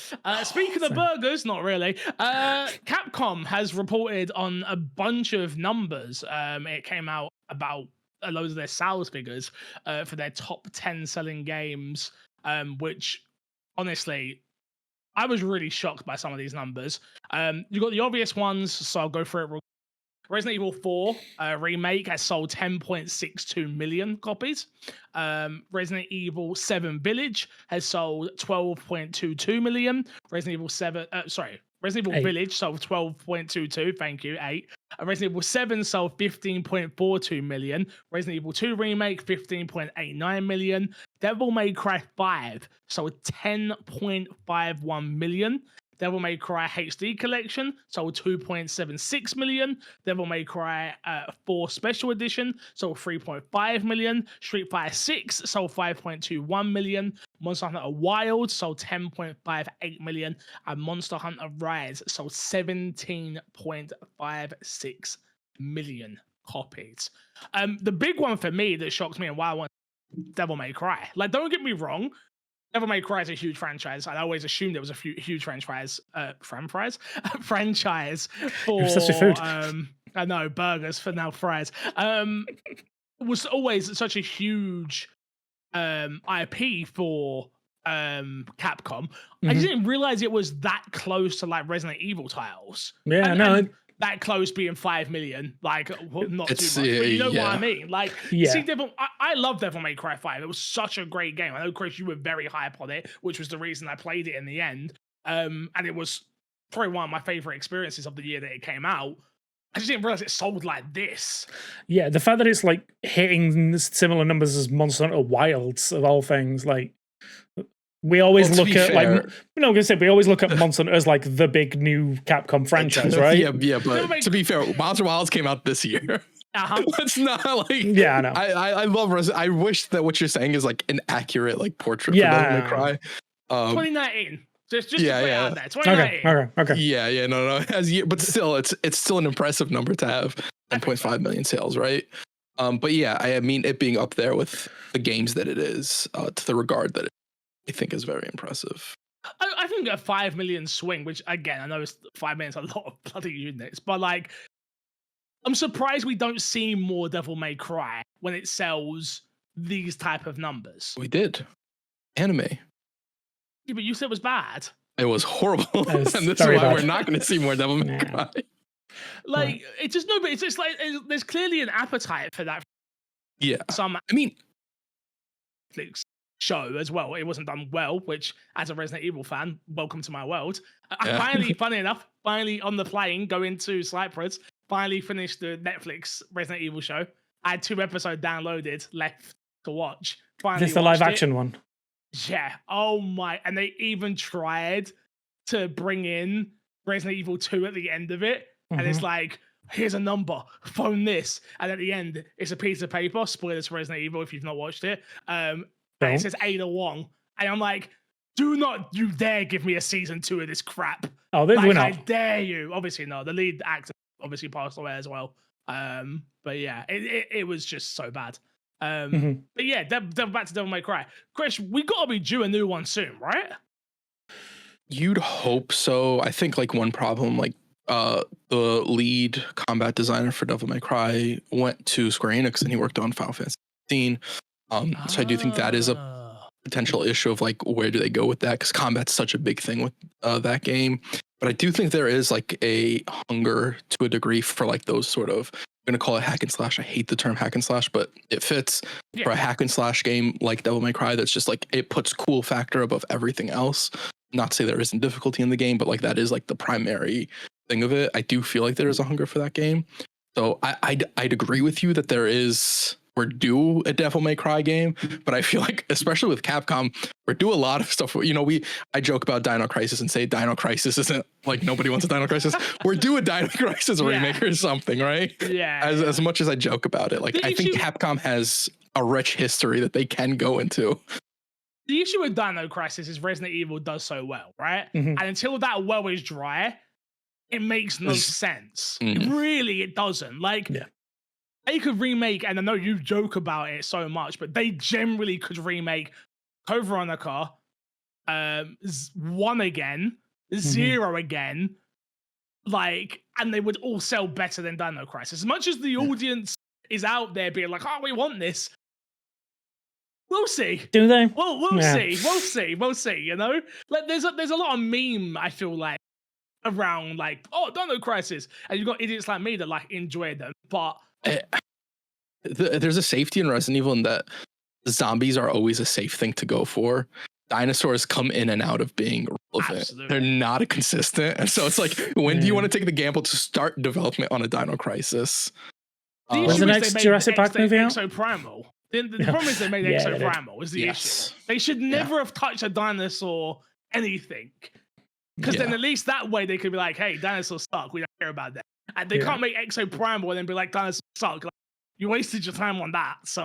Speaking of burgers, not really. Capcom has reported on a bunch of numbers. It came out about a load of their sales figures for their top 10 selling games, which honestly, I was really shocked by some of these numbers. You've got the obvious ones, so I'll go through it real quick. Resident Evil 4 remake has sold 10.62 million copies. Resident Evil 7 Village has sold 12.22 million. Resident Evil Village sold 12.22. Thank you, 8. Resident Evil 7 sold 15.42 million. Resident Evil 2 remake 15.89 million. Devil May Cry 5 sold 10.51 million. Devil May Cry HD Collection sold 2.76 million. Devil May Cry 4 Special Edition sold 3.5 million. Street Fighter 6 sold 5.21 million. Monster Hunter Wild sold 10.58 million. And Monster Hunter Rise sold 17.56 million copies. The big one for me that shocked me and why I want Devil May Cry. Like, don't get me wrong. Devil May Cry is a huge franchise. I always assumed it was a huge franchise. Franchise for such a food. I know, burgers for now fries. Was always such a huge IP for Capcom. I just didn't realize it was that close to like Resident Evil titles. Yeah, and that close being 5 million, like not too much, but you know what I mean. Like, see, I love Devil May Cry 5. It was such a great game. I know, Chris, you were very hype on it, which was the reason I played it in the end. And it was probably one of my favorite experiences of the year that it came out. I just didn't realize it sold like this. Yeah, the fact that it's like hitting similar numbers as Monster Hunter Wilds of all things, like. We always look at we always look at Monster Hunter as like the big new Capcom franchise, right? Yeah, but to be fair, Monster Wilds came out this year. It's not like I know. I love I wish that what you're saying is like an accurate like portrait for Devil May Cry. 2019. So it's just to put it out there. 2019. Okay. Yeah, no. But still, it's still an impressive number to have. 10.5 million sales, right? But yeah, I mean it being up there with the games that it is, to the regard that I think is very impressive. I think a 5 million swing, which again, I know it's 5 million is a lot of bloody units, but like, I'm surprised we don't see more Devil May Cry when it sells these type of numbers. We did. Anime. Yeah, but you said it was bad. It was horrible. And this is why we're not going to see more Devil May Cry. Like, it's just, no, but it's just like, there's clearly an appetite for that. Yeah. I mean, show as well. It wasn't done well, which as a Resident Evil fan, welcome to my world. I finally, funny enough, on the plane going to Cyprus, finally finished the Netflix Resident Evil show. I had 2 episodes downloaded left to watch. Finally, this the live action one? Yeah. Oh my! And they even tried to bring in Resident Evil 2 at the end of it, and it's like, here's a number, phone this, and at the end it's a piece of paper. Spoilers for Resident Evil if you've not watched it. And it says Ada Wong, and I'm like, do not you dare give me a season 2 of this crap. Oh, they win. I dare you. Obviously no. The lead actor obviously passed away as well. But yeah, it was just so bad. But yeah, back to Devil May Cry. Chris, we gotta be due a new one soon, right? You'd hope so. I think like one problem, like the lead combat designer for Devil May Cry went to Square Enix and he worked on Final Fantasy 15. So I do think that is a potential issue of like, where do they go with that? Because combat's such a big thing with that game. But I do think there is like a hunger to a degree for like those sort of, I'm going to call it hack and slash. I hate the term hack and slash, but it fits for a hack and slash game like Devil May Cry. That's just like, it puts cool factor above everything else. Not to say there isn't difficulty in the game, but like that is like the primary thing of it. I do feel like there is a hunger for that game. So I'd agree with you that we're due a Devil May Cry game, but I feel like, especially with Capcom, we're due a lot of stuff. You know, I joke about Dino Crisis and say Dino Crisis isn't like nobody wants a Dino Crisis. We're due a Dino Crisis remake or something, right? Yeah. As much as I joke about it, like I think Capcom has a rich history that they can go into. The issue with Dino Crisis is Resident Evil does so well, right? And until that well is dry, it makes no sense. It doesn't. Like, they could remake, and I know you joke about it so much, but they generally could remake Code Veronica, 1 again, 0 again, like, and they would all sell better than Dino Crisis. As much as the audience is out there being like, oh, we want this, we'll see. Do they? We'll see, you know? Like, there's a lot of meme, I feel like, around, like, oh, Dino Crisis, and you've got idiots like me that, like, enjoy them, but there's a safety in Resident Evil in that zombies are always a safe thing to go for. Dinosaurs come in and out of being relevant. Absolutely. They're not consistent. And so it's like, when do you want to take the gamble to start development on a Dino Crisis? When's the next Jurassic Park movie out? Exoprimal. The problem is they made Exoprimal is the issue. They should never have touched a dinosaur anything. Because then at least that way they could be like, hey, dinosaurs suck. We don't care about that. And they can't make Exoprimal and then be like, dinosaurs suck. Like, you wasted your time on that. So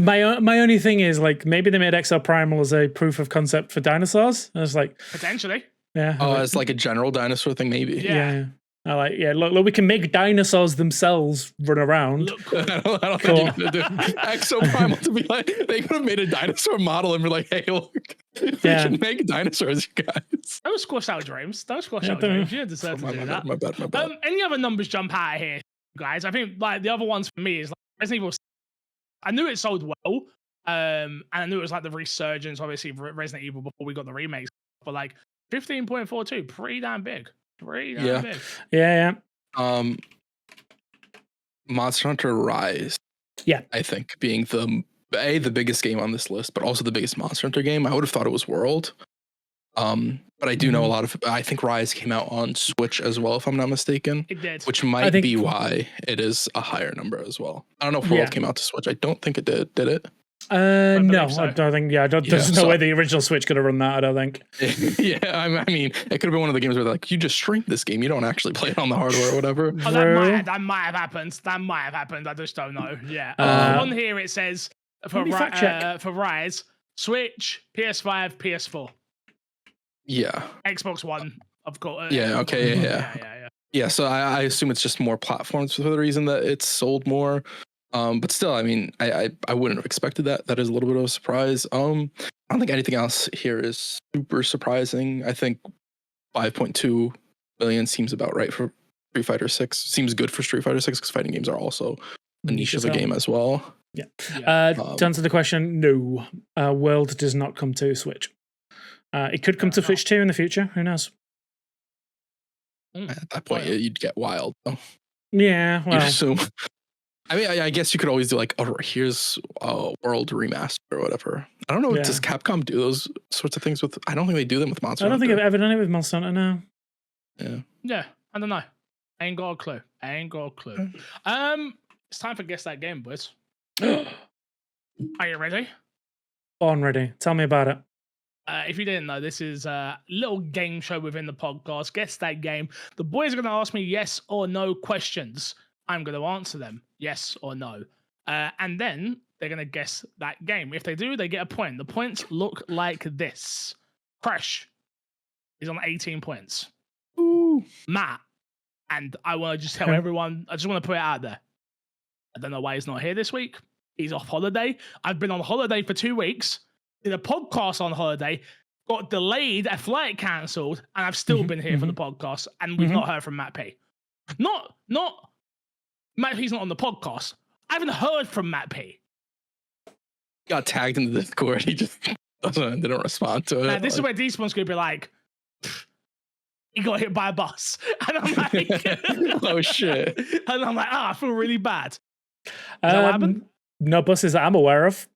my only thing is, like, maybe they made Exoprimal as a proof of concept for dinosaurs. And it's like potentially. Yeah. Oh, as like a general dinosaur thing, maybe. Yeah. Like, yeah, look, we can make dinosaurs themselves run around. Look cool. I don't think you're gonna do Exoprimal to be like, they could have made a dinosaur model and be like, hey, look, we can make dinosaurs, you guys. Don't squash out dreams. Don't squash out dreams. You don't deserve to do that. My bad. Any other numbers jump out of here, guys? I think like the other ones for me is like Resident Evil. I knew it sold well, and I knew it was like the resurgence, obviously, of Resident Evil before we got the remakes. But like 15.42, pretty damn big. Pretty damn big. Yeah. Monster Hunter Rise. Yeah, I think being the biggest game on this list, but also the biggest Monster Hunter game. I would have thought it was World. But I do know a lot of. I think Rise came out on Switch as well, if I'm not mistaken. It did, which might be why it is a higher number as well. I don't know if World came out to Switch. I don't think it did. Did it? No, so. I don't think. Yeah, there's no way the original Switch could have run that. I don't think. Yeah, I mean, it could have been one of the games where like you just shrink this game. You don't actually play it on the hardware or whatever. Oh, that might have happened. I just don't know. Yeah. On here it says for Rise, Switch, PS5, PS4. Yeah. Xbox One, of course. Yeah. Okay. Yeah. Yeah. So I assume it's just more platforms for the reason that it's sold more. But still, I mean, I wouldn't have expected that. That is a little bit of a surprise. I don't think anything else here is super surprising. I think 5.2 billion seems about right for Street Fighter 6. Seems good for Street Fighter 6 because fighting games are also a niche of a game as well. Yeah. To answer the question, no. World does not come to Switch. It could come to Switch 2 in the future. Who knows? At that point, you'd get wild. Though. Yeah, well. You'd assume. I mean, I guess you could always do like, oh, here's a World remaster or whatever. I don't know. Yeah. Does Capcom do those sorts of things with? I don't think they do them with Monster Hunter. I don't think I've ever done it with Monster Hunter now. Yeah. I don't know. I ain't got a clue. It's time for Guess That Game, boys. Are you ready? Born ready. Tell me about it. If you didn't know, this is a little game show within the podcast. Guess That Game. The boys are going to ask me yes or no questions. I'm going to answer them yes or no. And then they're going to guess that game. If they do, they get a point. The points look like this. Crash is on 18 points. Ooh. Matt, and I want to just tell everyone, I just want to put it out there. I don't know why he's not here this week. He's off holiday. I've been on holiday for 2 weeks. Did a podcast on holiday, got delayed, a flight cancelled, and I've still been here for the podcast, and we've not heard from Matt P. Not Matt P's not on the podcast. I haven't heard from Matt P. Got tagged in the Discord. He just didn't respond to it. Now, this is where Despawn's gonna be like, he got hit by a bus, and I'm like, oh shit, and I'm like, I feel really bad. Is that what happened? No buses that I'm aware of.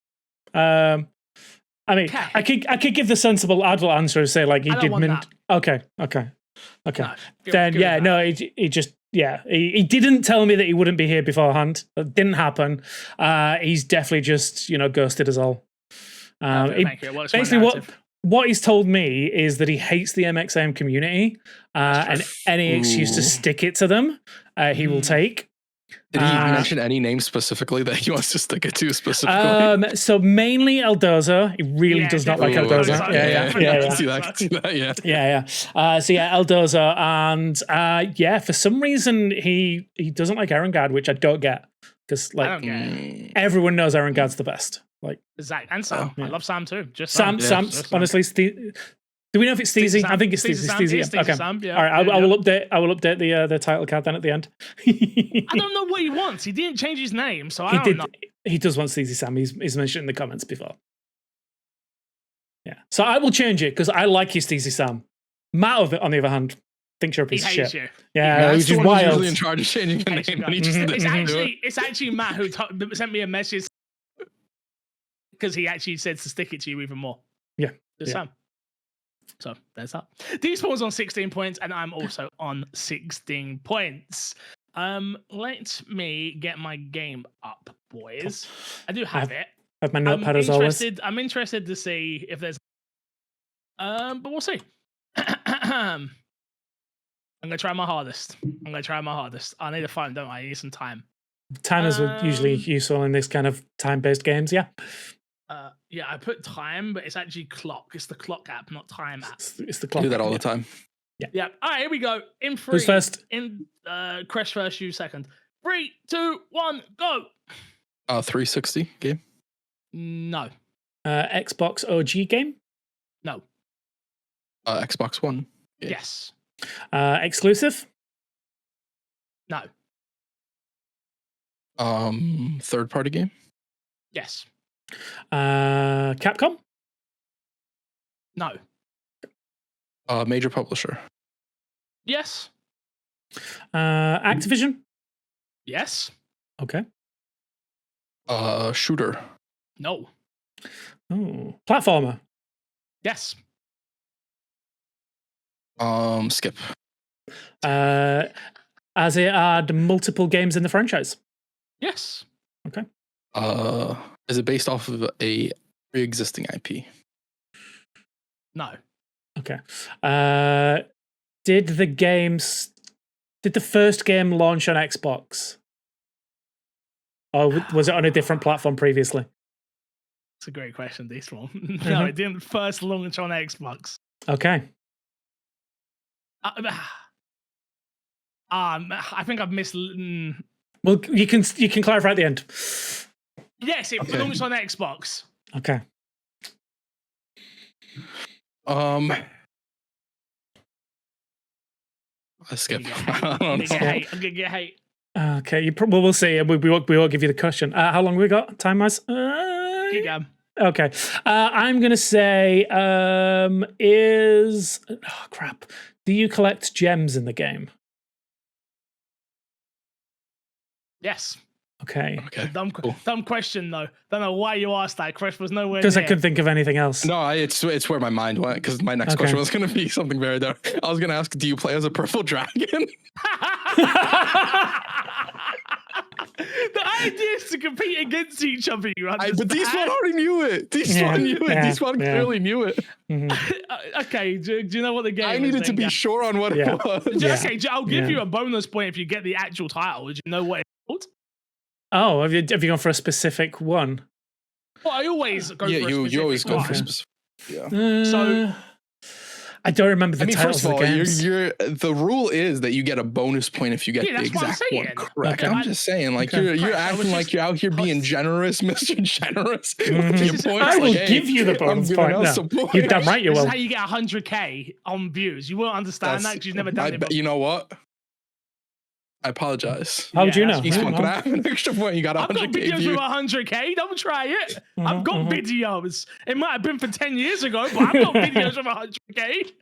I mean, I could give the sensible adult answer and say like he didn't. Okay. No, he just he didn't tell me that he wouldn't be here beforehand. That didn't happen. He's definitely just ghosted us all. Basically, what he's told me is that he hates the MXM community, and any excuse to stick it to them, he will take. Did he mention any name specifically that he wants to stick it to specifically? So mainly Eldoza. He really does not like Eldoza. Yeah. I can see that. Yeah. So Eldoza, and for some reason he doesn't like Erengard, which I don't get because like everyone knows Erengard's the best. Like Zach and Sam. I love Sam too. Sam. Honestly, do we know if it's Steezy? I think it's Steezy. Okay. Sam, yeah. All right. I will update the title card then at the end. I don't know what he wants. He didn't change his name, so I don't know. He does want Steezy Sam. He's mentioned in the comments before. Yeah. So I will change it because I like his Steezy Sam. Matt, on the other hand, thinks you're a piece of shit. You. Yeah, which is wild. Usually in charge of changing the name, and he just didn't do it. It's actually Matt who sent me a message because he actually said to stick it to you even more. Yeah. Sam. So there's that. Despawn's on 16 points, and I'm also on 16 points. Let me get my game up, boys. I do have it. I have my notepad as always. I'm interested to see if there's. But we'll see. I'm gonna try my hardest. I need a phone, don't I? I need some time. Time is usually useful in this kind of time-based games. Yeah. I put time, but it's actually clock. It's the clock app, not time app. It's the clock. I do that all the time. Yeah. All right, here we go. In 3. Who's first? In Crash first, you second. 3, 2, 1, go. 360 game. No. Xbox OG game? No. Xbox One. Yeah. Yes. Exclusive? No. Third party game? Yes. Capcom? No. Major publisher? Yes. Activision? Yes. Okay. Shooter? No. Oh, platformer? Yes. Skip. Has it had multiple games in the franchise? Yes. Okay. Is it based off of a pre-existing IP? No. Okay. Did the first game launch on Xbox? Or was it on a different platform previously? It's a great question, this one. No, it didn't first launch on Xbox. Okay. I think I've missed. Well, you can clarify at the end. Yes, it launched on Xbox. Okay. I skip. I'm gonna get hate. Okay, we'll see. We won't give you the cushion. How long have we got time-wise? Okay. I'm going to say, crap. Do you collect gems in the game? Okay. Yes. Cool. Dumb question though. Don't know why you asked that. Chris was nowhere because I near. couldn't think of anything else. No, it's where my mind went because my next question was going to be something very dark. I was going to ask, do you play as a purple dragon? The idea is to compete against each other. But D-Spawn already knew it. D-Spawn clearly knew it. Mm-hmm. Okay, do you know what the game is? I needed to be sure on what it was. Okay, I'll give you a bonus point if you get the actual title. Do you know what it's called? Oh, have you gone for a specific one? Well, I always go for a specific you always go one. for a specific. Yeah. So I don't remember the titles first of all, of the games. the rule is that you get a bonus point if you get the exact one correct. Okay. I'm just saying, you're acting like you're out here being generous, Mr. Generous. I will give you the bonus point. You're damn right you will. This is how you get 100k on views. You won't understand that because you've never done it before. You know what? I apologize. How would you know? Can I have an extra point? You got 100k. I've got videos with 100k. Don't try it. I've got videos. It might have been for 10 years ago, but I've got videos with 100k.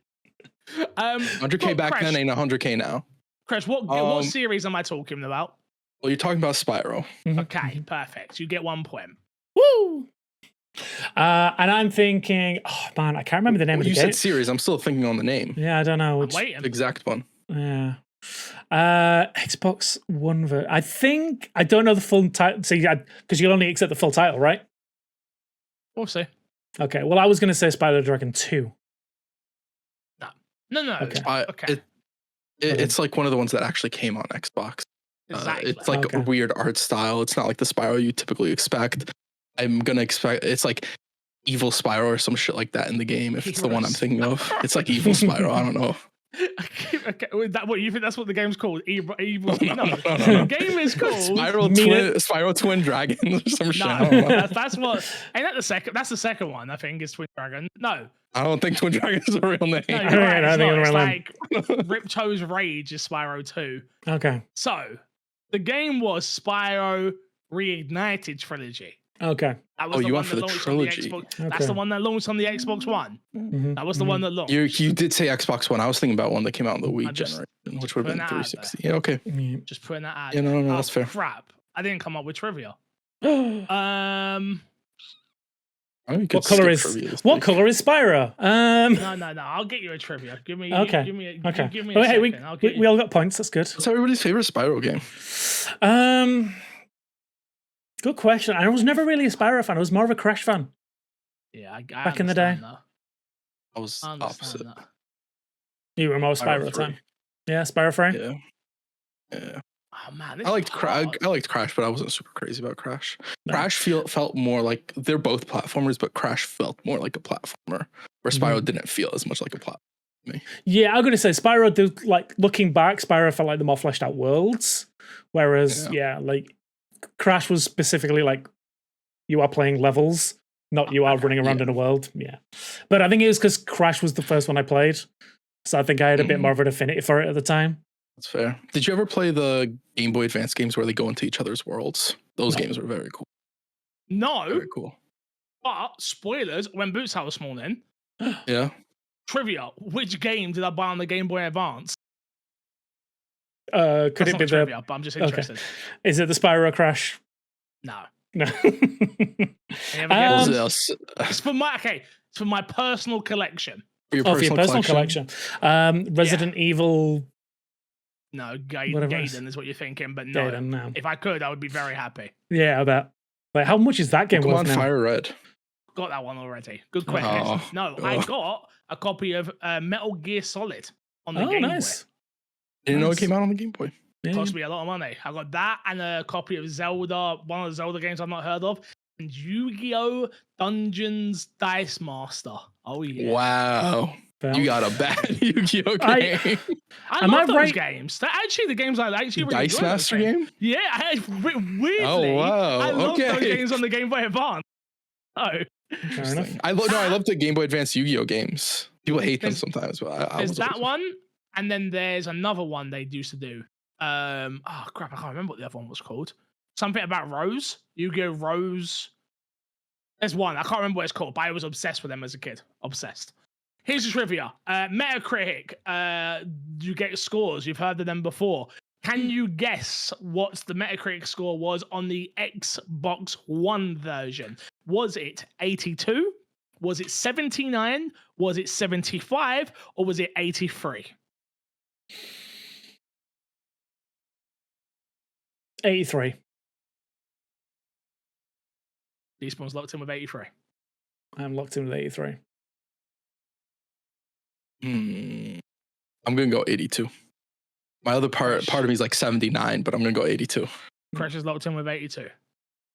100k back then ain't 100k now. Chris, what series am I talking about? Well, you're talking about Spyro. Okay, perfect. You get 1 point. Woo! And I'm thinking, oh man, I can't remember the name of the game. You said series. I'm still thinking on the name. Yeah, I don't know. I'm waiting. The exact one. Yeah. Xbox One. I think I don't know the full title. See, because you'll only accept the full title, right? We'll see. Okay. Well, I was going to say Spider Dragon 2. No. Okay. It's like one of the ones that actually came on Xbox. Exactly. It's like a weird art style. It's not like the Spyro you typically expect. I'm gonna expect it's like Evil Spyro or some shit like that in the game. If it's the one I'm thinking of, it's like Evil Spyro. I don't know. Okay, what you think? That's what the game's called? Evil. No. The game is called Spyro Twin Dragons or some shit. That's what. Ain't that the second? That's the second one. I think is Twin Dragon. No. I don't think Twin Dragon is a real name. No, it's like Ripto's Rage is Spyro 2. Okay. So the game was Spyro Reignited Trilogy. Okay. You went for the trilogy. That's the one that launched on the Xbox One. That was the one that launched. You did say Xbox One. I was thinking about one that came out in the Wii generation, which would have been 360. Yeah, okay. Just putting that out. Yeah, no, that's fair. Crap. I didn't come up with trivia. What color is Spyro? No. I'll get you a trivia. Give me a second. We all got points. That's good. What's everybody's favorite Spyro game? Good question. I was never really a Spyro fan. I was more of a Crash fan. Yeah, back in the day. I was opposite. That. You were more Spyro at the time. Yeah, Spyro 3. Yeah. Oh man, I liked Crash, but I wasn't super crazy about Crash. No. Crash felt more like they're both platformers, but Crash felt more like a platformer, where Spyro didn't feel as much like a platformer. me. Yeah, I'm gonna say Spyro. Like looking back, Spyro felt like the more fleshed out worlds, whereas like Crash was specifically like you are playing levels, not you are running around in a world. Yeah, but I think it was because Crash was the first one I played, so I think I had a bit more of an affinity for it at the time. That's fair. Did you ever play the Game Boy Advance games where they go into each other's worlds? Those games are very cool. No. Very cool. But spoilers, when Boots out this morning. Yeah. Trivia. Which game did I buy on the Game Boy Advance? Could That's it be trivia, but I'm just interested. Okay. Is it the Spyro Crash? No. No. It's for my personal collection. For your personal collection. Resident Evil. No, Gaiden is what you're thinking, but no. Gaiden, no. If I could, I would be very happy. Yeah, I bet. Like, how much is that game worth now? Fire Red. Got that one already. Good question. I got a copy of Metal Gear Solid on the Game Boy. Didn't know it came out on the Game Boy. It cost me a lot of money. I got that and a copy of Zelda, one of the Zelda games I've not heard of, and Yu-Gi-Oh! Dungeons Dice Master. Oh yeah! Wow, you got a bad Yu-Gi-Oh! Game. I love those games. They're actually the games I actually really Dice Master game. Yeah, weirdly, wow. I love those games on the Game Boy Advance. Oh, fair enough. I love the Game Boy Advance Yu-Gi-Oh! Games. People hate them sometimes, but there's that one, and then there's another one they used to do. Oh crap, I can't remember what the other one was called. Something about Rose. Yu-Gi-Oh! Rose. There's one. I can't remember what it's called, but I was obsessed with them as a kid. Obsessed. Here's the trivia. Metacritic. You get scores. You've heard of them before. Can you guess what the Metacritic score was on the Xbox One version? Was it 82? Was it 79? Was it 75? Or was it 83? 83. Despawn's locked in with 83. I'm locked in with 83. I'm gonna go 82. My other part of me is like 79, but I'm gonna go 82. Crash is locked in with 82.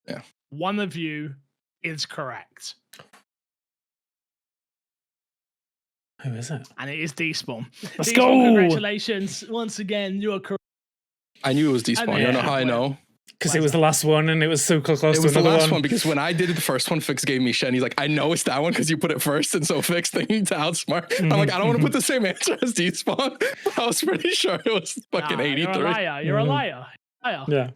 Yeah. One of you is correct. Who is it? And it is Despawn. Let's Despawn, go! Congratulations. Once again, you are correct. I knew it was Despawn. You don't know how I know? Because it was the last one and it was so close to another one. It was the last one because when I did it, the first one, Fix gave me shit. And he's like, I know it's that one because you put it first. And so Fix thinking to outsmart. I'm like, I don't want to put the same answer as Despawn. I was pretty sure it was fucking 83. You're a liar. You're a liar. Yeah.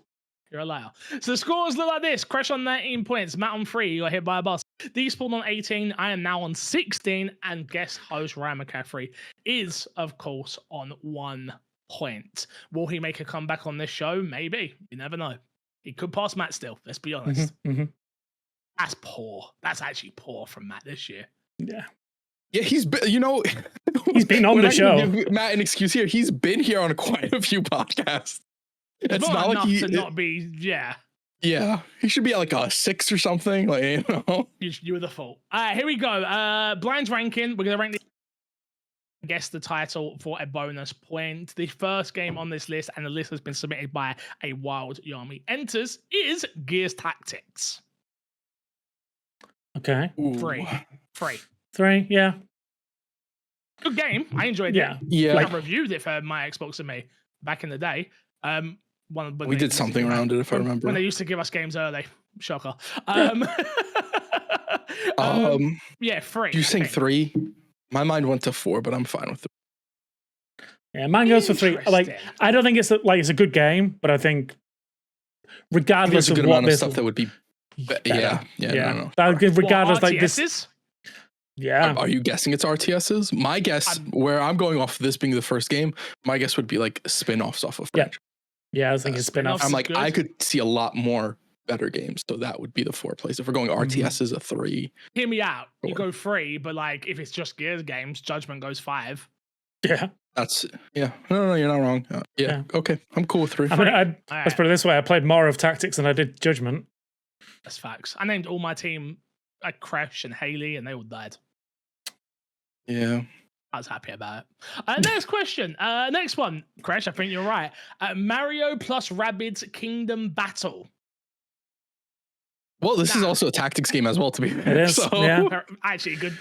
You're a liar. So the scores look like this. Crash on 19 points. Matt on 3. You got hit by a bus. Despawn on 18. I am now on 16. And guest host Ryan McCaffrey is, of course, on 1 point. Will he make a comeback on this show? Maybe. You never know. He could pass Matt still. Let's be honest. That's poor. That's actually poor from Matt this year. Yeah. Yeah, he's been, he's been on the show. Give Matt an excuse here. He's been here on quite a few podcasts. It's not like enough to not be, yeah. Yeah, he should be at like a 6 or something. Like, You were the fault. All right, here we go. Blind ranking. We're going to rank guess the title for a bonus point. The first game on this list, and the list has been submitted by a Wild Yami Enters, is Gears Tactics. Okay. Three, yeah. Good game. I enjoyed it. Yeah. I reviewed it for my Xbox and me back in the day. We did something around it, if I remember. When they used to give us games early. Shocker. Yeah, 3. You saying 3? My mind went to 4, but I'm fine with it. Yeah, mine goes for 3. Like, I don't think it's a good game, but I think regardless of what this stuff that would be, yeah. No. Regardless, what, like this. Yeah. Are you guessing it's RTSs? My guess, where I'm going off this being the first game, my guess would be like spin-offs off of franchise. Yeah, I was thinking spin-offs. I'm like, I could see a lot more better games, so that would be the 4 place. If we're going RTSs, a 3. Hear me out. You go 3, but like if it's just Gears games, Judgment goes 5. Yeah. No, you're not wrong. Okay, I'm cool with 3. Let's put it this way: I played more of Tactics than I did Judgment. That's facts. I named all my team like Crash and Haley, and they all died. Yeah. I was happy about it. Next question. Next one. Crash, I think you're right. Mario plus Rabbids Kingdom Battle. Well, this is also a tactics game as well, to be fair. It is. So. Yeah. Actually, good.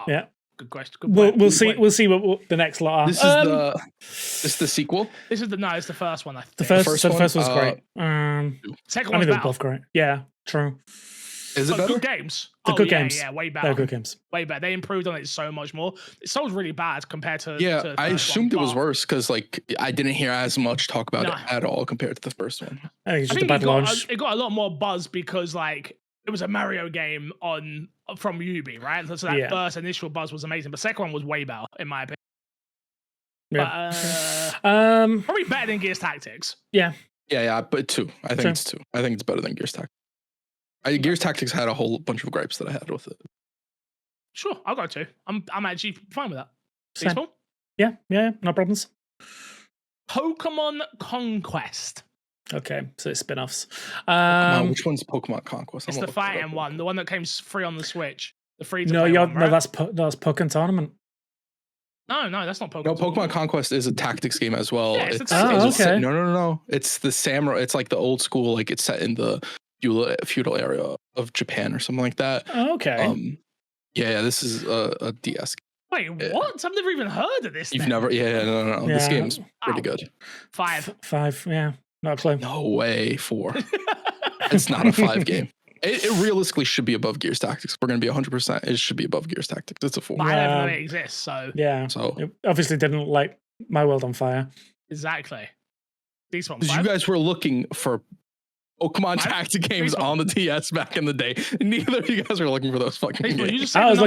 Yeah. Good question. We'll see. We'll see what the next lot are. This is the sequel. It's the first one. I think. The first one's great. Second I one's mean, they're both great. Yeah, true. Is it better? Good games. They're good games. Yeah, way better. They're good games. Way better. They improved on it so much more. It sounds really bad compared to. Yeah, to I assumed it was worse because like I didn't hear as much talk about it at all compared to the first one. I think it's just a bad launch. It got a lot more buzz because like it was a Mario game from Ubi, right? So that first initial buzz was amazing, but second one was way better in my opinion. Yeah. But, probably better than Gears Tactics. Yeah. Yeah, but 2. I think it's 2. I think it's better than Gears Tactics. Gears Tactics had a whole bunch of gripes that I had with it. Sure, I'll go 2. I'm actually fine with that. Peaceful? Yeah, no problems. Pokemon Conquest. Okay, so it's spin-offs. Which one's Pokemon Conquest? It's the fighting one, the one that came free on the Switch. The free to no, play one, right? no, that's Pokemon Tournament. No, that's not Pokemon. No, Pokemon Conquest is a tactics game as well. Yeah, okay. No. It's the samurai. It's like the old school. Like it's set in the feudal area of Japan or something like that. Okay. Yeah. This is a DS. Wait, what? I've never even heard of this. You've never? Yeah. No. This game's pretty good. 5. Yeah. Not a clue. No way. 4. It's not a 5 game. It realistically should be above Gears Tactics. We're going to be 100%. It should be above Gears Tactics. It's a 4. But I don't know it exists, so. Yeah. So it obviously didn't light my world on fire. Exactly. These ones. Because you guys were looking for Pokemon tactic games on the DS back in the day. Neither of you guys were looking for those fucking games. You just said I'm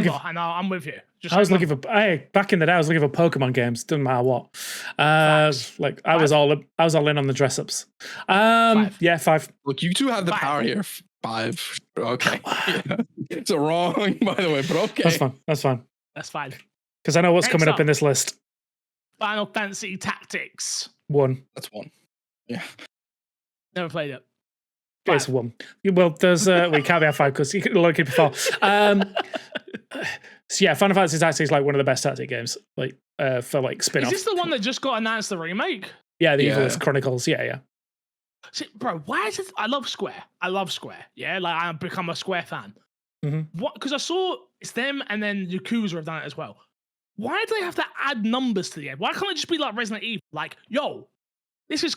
with you. I was looking for. Back in the day, I was looking for Pokemon games. Didn't matter what. Like I was all in on the dress ups. 5. Yeah, 5. Look, you two have the power here. 5. Okay. Yeah. It's a wrong, by the way, but okay. That's fine. That's fine. Because I know what's coming up in this list. Final Fantasy Tactics. 1. That's 1. Yeah. Never played it. It's 1. Well, there's we can't be at 5 because you could look it before. So yeah, Final Fantasy Tactics is like one of the best tactic games, like for like spin-off. Is this the one that just got announced the remake? Yeah, the Evilist Chronicles. Yeah. See, bro, why is it? I love Square. Yeah, like I've become a Square fan. Mm-hmm. What? Because I saw it's them and then Yakuza have done it as well. Why do they have to add numbers to the game? Why can't it just be like Resident Evil? Like, yo, this is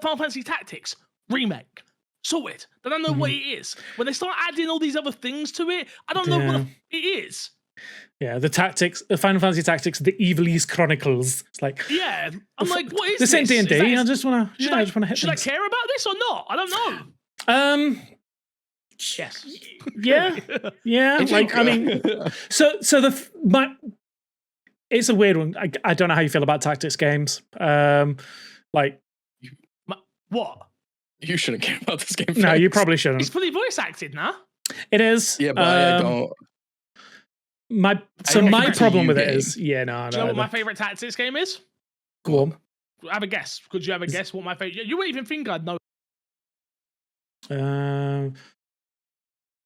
Final Fantasy Tactics remake. Sorted. I don't know what it is. When they start adding all these other things to it, I don't know what it is. Yeah, the Final Fantasy Tactics, the Evilist Chronicles. It's like, yeah, I'm like, what is this? This ain't D&D. I just want to. hit. Should I care about this or not? I don't know. Yes. Yeah. Like, I mean, so it's a weird one. I don't know how you feel about tactics games. Like, what? You shouldn't care about this game. No, you probably shouldn't. It's fully voice acted now. It is. Yeah, but I don't. My problem with it is, Do you know what my favorite tactics game is? Go on. Have a guess. Could you have a guess what my favorite? You wouldn't even think I'd know.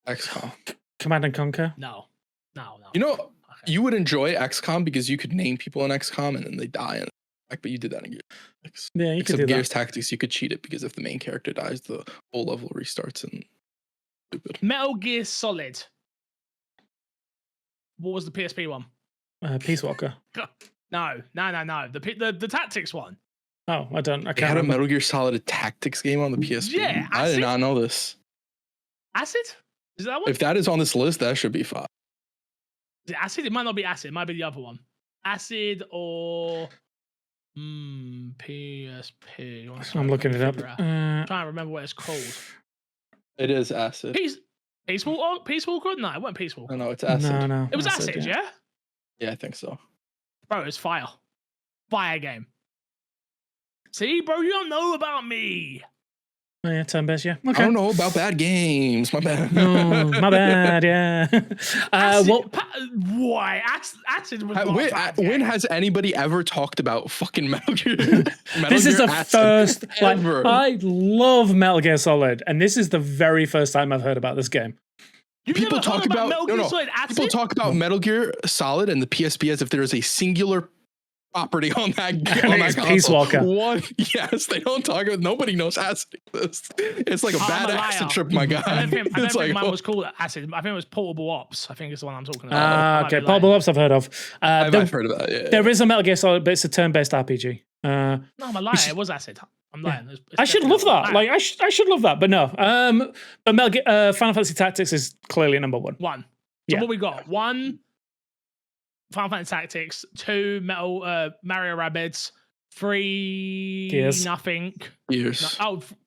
XCOM. Command and Conquer. No. You know, you would enjoy XCOM because you could name people in XCOM and then they die. But you did that in Gears Tactics. Yeah, you could do Gears that. Tactics, you could cheat it because if the main character dies, the whole level restarts and stupid. Metal Gear Solid. What was the PSP one? Peace Walker. No. The tactics one. Oh, I can't had a Metal Gear Solid tactics game on the PSP. Yeah, I did not know this. Acid? Is that one? If that is on this list, that should be 5. Is it Acid? It might not be Acid. It might be the other one. Acid or PSP. I'm looking it up. I'm trying to remember what it's called. It is Acid. Peaceful? No, it wasn't Peaceful. No, it's Acid. No. It was Acid, yeah? Yeah, I think so. Bro, it's fire. Fire game. See, bro, you don't know about me. Oh, yeah, turn-based, yeah. Okay. I don't know about bad games. My bad. No, my bad, yeah. Why? Acid was not a bad game. When has anybody ever talked about fucking Metal Gear? This is the first ever. I love Metal Gear Solid, and this is the very first time I've heard about this game. People talk about Metal Gear Solid Acid? People talk about Metal Gear Solid and the PSP as if there is a singular property on that It's console. Peace Walker. One, yes, they don't talk about. Nobody knows acid exists. It's like a bad acid trip, my guy. I don't think It's like, mine was called acid. I think it was Portable Ops. I think it's the one I'm talking about. Okay, Portable Ops I've heard of. I've heard of that. Yeah, there is a Metal Gear Solid, but it's a turn-based RPG. No, I'm a liar. It was acid. I'm lying. It's I should love that. lying. Like I should love that, but no. But Final Fantasy Tactics is clearly number one. So Yeah. what we got? 1, Final Fantasy Tactics. 2, Mario Rabbids. 3, Gears. nothing. Gears.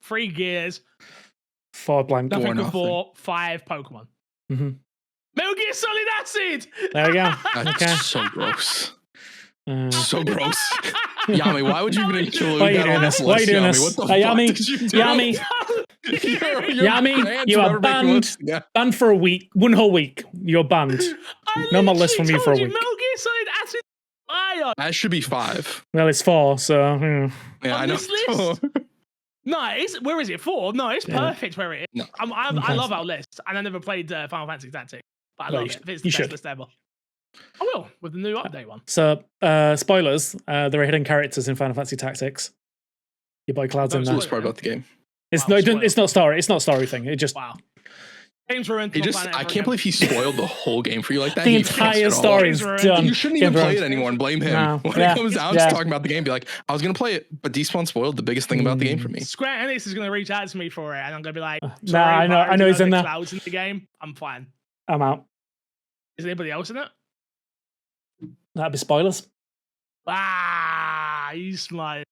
3 Gears. 4 blank. Nothing nothing. before 5 Pokemon. Mm-hmm. Metal Gear Solid Acid. There we go. That's Okay. so gross. So Uh, gross. Yami, why would you even include Why are you that doing on this? this Why are you list, doing Yami? this? What the Yami, fuck did you do? Yami, You're Yami, banned you from are ever making banned. lists again. Banned for a week. 1 whole week. You're banned. No more lists from you for a week. Metal Gear Solid Acid. Fire. That should be 5. Well, it's 4, so Yeah, On I know. this list? No, where is it? 4? No, it's Yeah. perfect where it is. No. I Okay. love our list, and I never played Final Fantasy Tactics, but I Well, love you it. It's you the should. best list ever. I will, with the new update one. So, spoilers. There are hidden characters in Final Fantasy Tactics. Your boy Cloud's in Don't there. Coolest part about the game. It's Wow, no, it doesn't- spoiler. it's not story. It's not story thing. It just Wow. Game's ruined. He Not just, playing it I ever can't again. believe he spoiled the whole game for you like that. the He fucked entire it all story up. is Games done. You shouldn't even Game play ruined. it anymore and blame him. No. When Yeah. it comes down Yeah. to talking about the game, be like, I was going to play it, but Despawn spoiled the biggest thing about the game for me. Square Enix is going to reach out to me for it, and I'm going to be like, Nah, sorry, I know- but I know you he's in the there. Clouds in the game. I'm fine. I'm out. Is anybody else in it? That'd be spoilers. Ah, you slide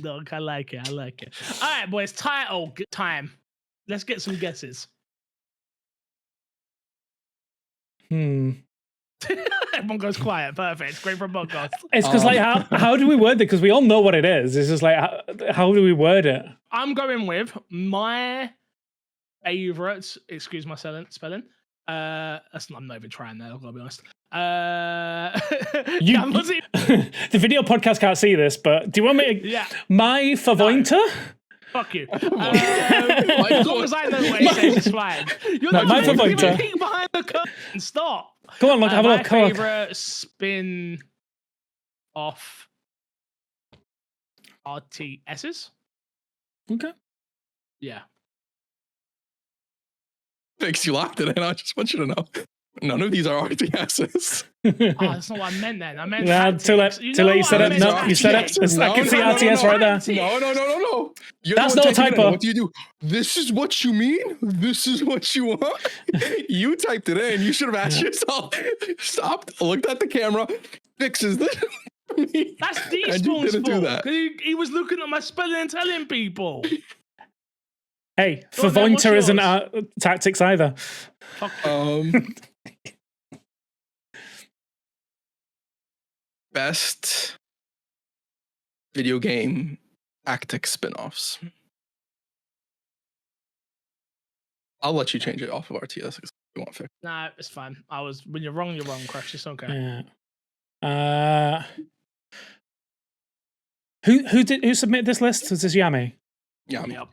dog. I like it. All right, boys. Title time. Let's get some guesses. Everyone goes quiet. Perfect. Great for a podcast. It's because like how do we word it? Because we all know what it is. It's just like how do we word it? I'm going with my favorites. Excuse my spelling. I'm not even trying there. I've got to be honest. The video podcast can't see this, but do you want me to? Yeah. My favointer? Fuck you. As long as I know what it says, it's fine. You're No, not my even favointer. peeking behind the curtain. Stop. Go on, look, have a look. My Come on. favorite spin off RTSs. Okay. Yeah. Thanks, you laughed at it. I just want you to know. None of these are RTSs. Oh, that's not what I meant then. I meant Nah, too late. tactics. Too late. You know said what I it. meant, No, you said it. tactics. I can see No, no, RTS no, right there. No. You're That's the one not a typing it in. typo. What do? This is what you mean? This is what you want? You typed it in. You should have asked yourself. Stopped, looked at the camera, fixes this. That's And you Despawn's didn't do fault. that. 'Cause He was looking at my spelling and telling people. Hey, Go on then, what's favointer isn't yours? tactics either. Fuck. Best video game tactics spin-offs. I'll let you change it off of RTS if you want. Fair. Nah, it's fine. When you're wrong, Crush. It's okay. Yeah. Who submitted this list? Was this Yami? Yeah. Yep.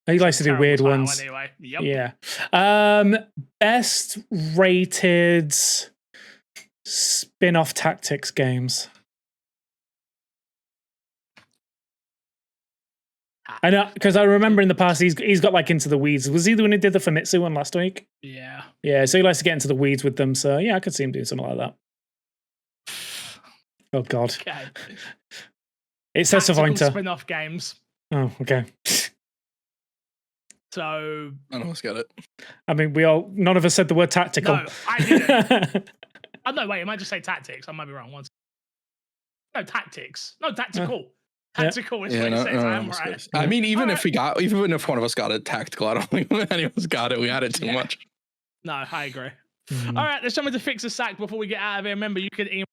He likes to do Terrible weird title ones. Anyway. Yep. Yeah. Best rated spin-off tactics games. I know, because I remember in the past he's got like into the weeds. Was he the one who did the Famitsu one last week? Yeah. Yeah, so he likes to get into the weeds with them. So yeah, I could see him doing something like that. Oh God. Okay. It says Tactical Savointer. spin-off games. Oh, okay. So I almost got it. I mean, none of us said the word tactical. no, I didn't. Oh no, wait, it might just say tactics. I might be wrong. No, tactics. No, tactical. Tactical is what it says. I'm almost right. got it. I mean, even if one of us got it tactical, I don't think anyone's got it. We had it too much. No, I agree. Mhm. All right, there's something to fix the sack before we get out of here. Remember, you can email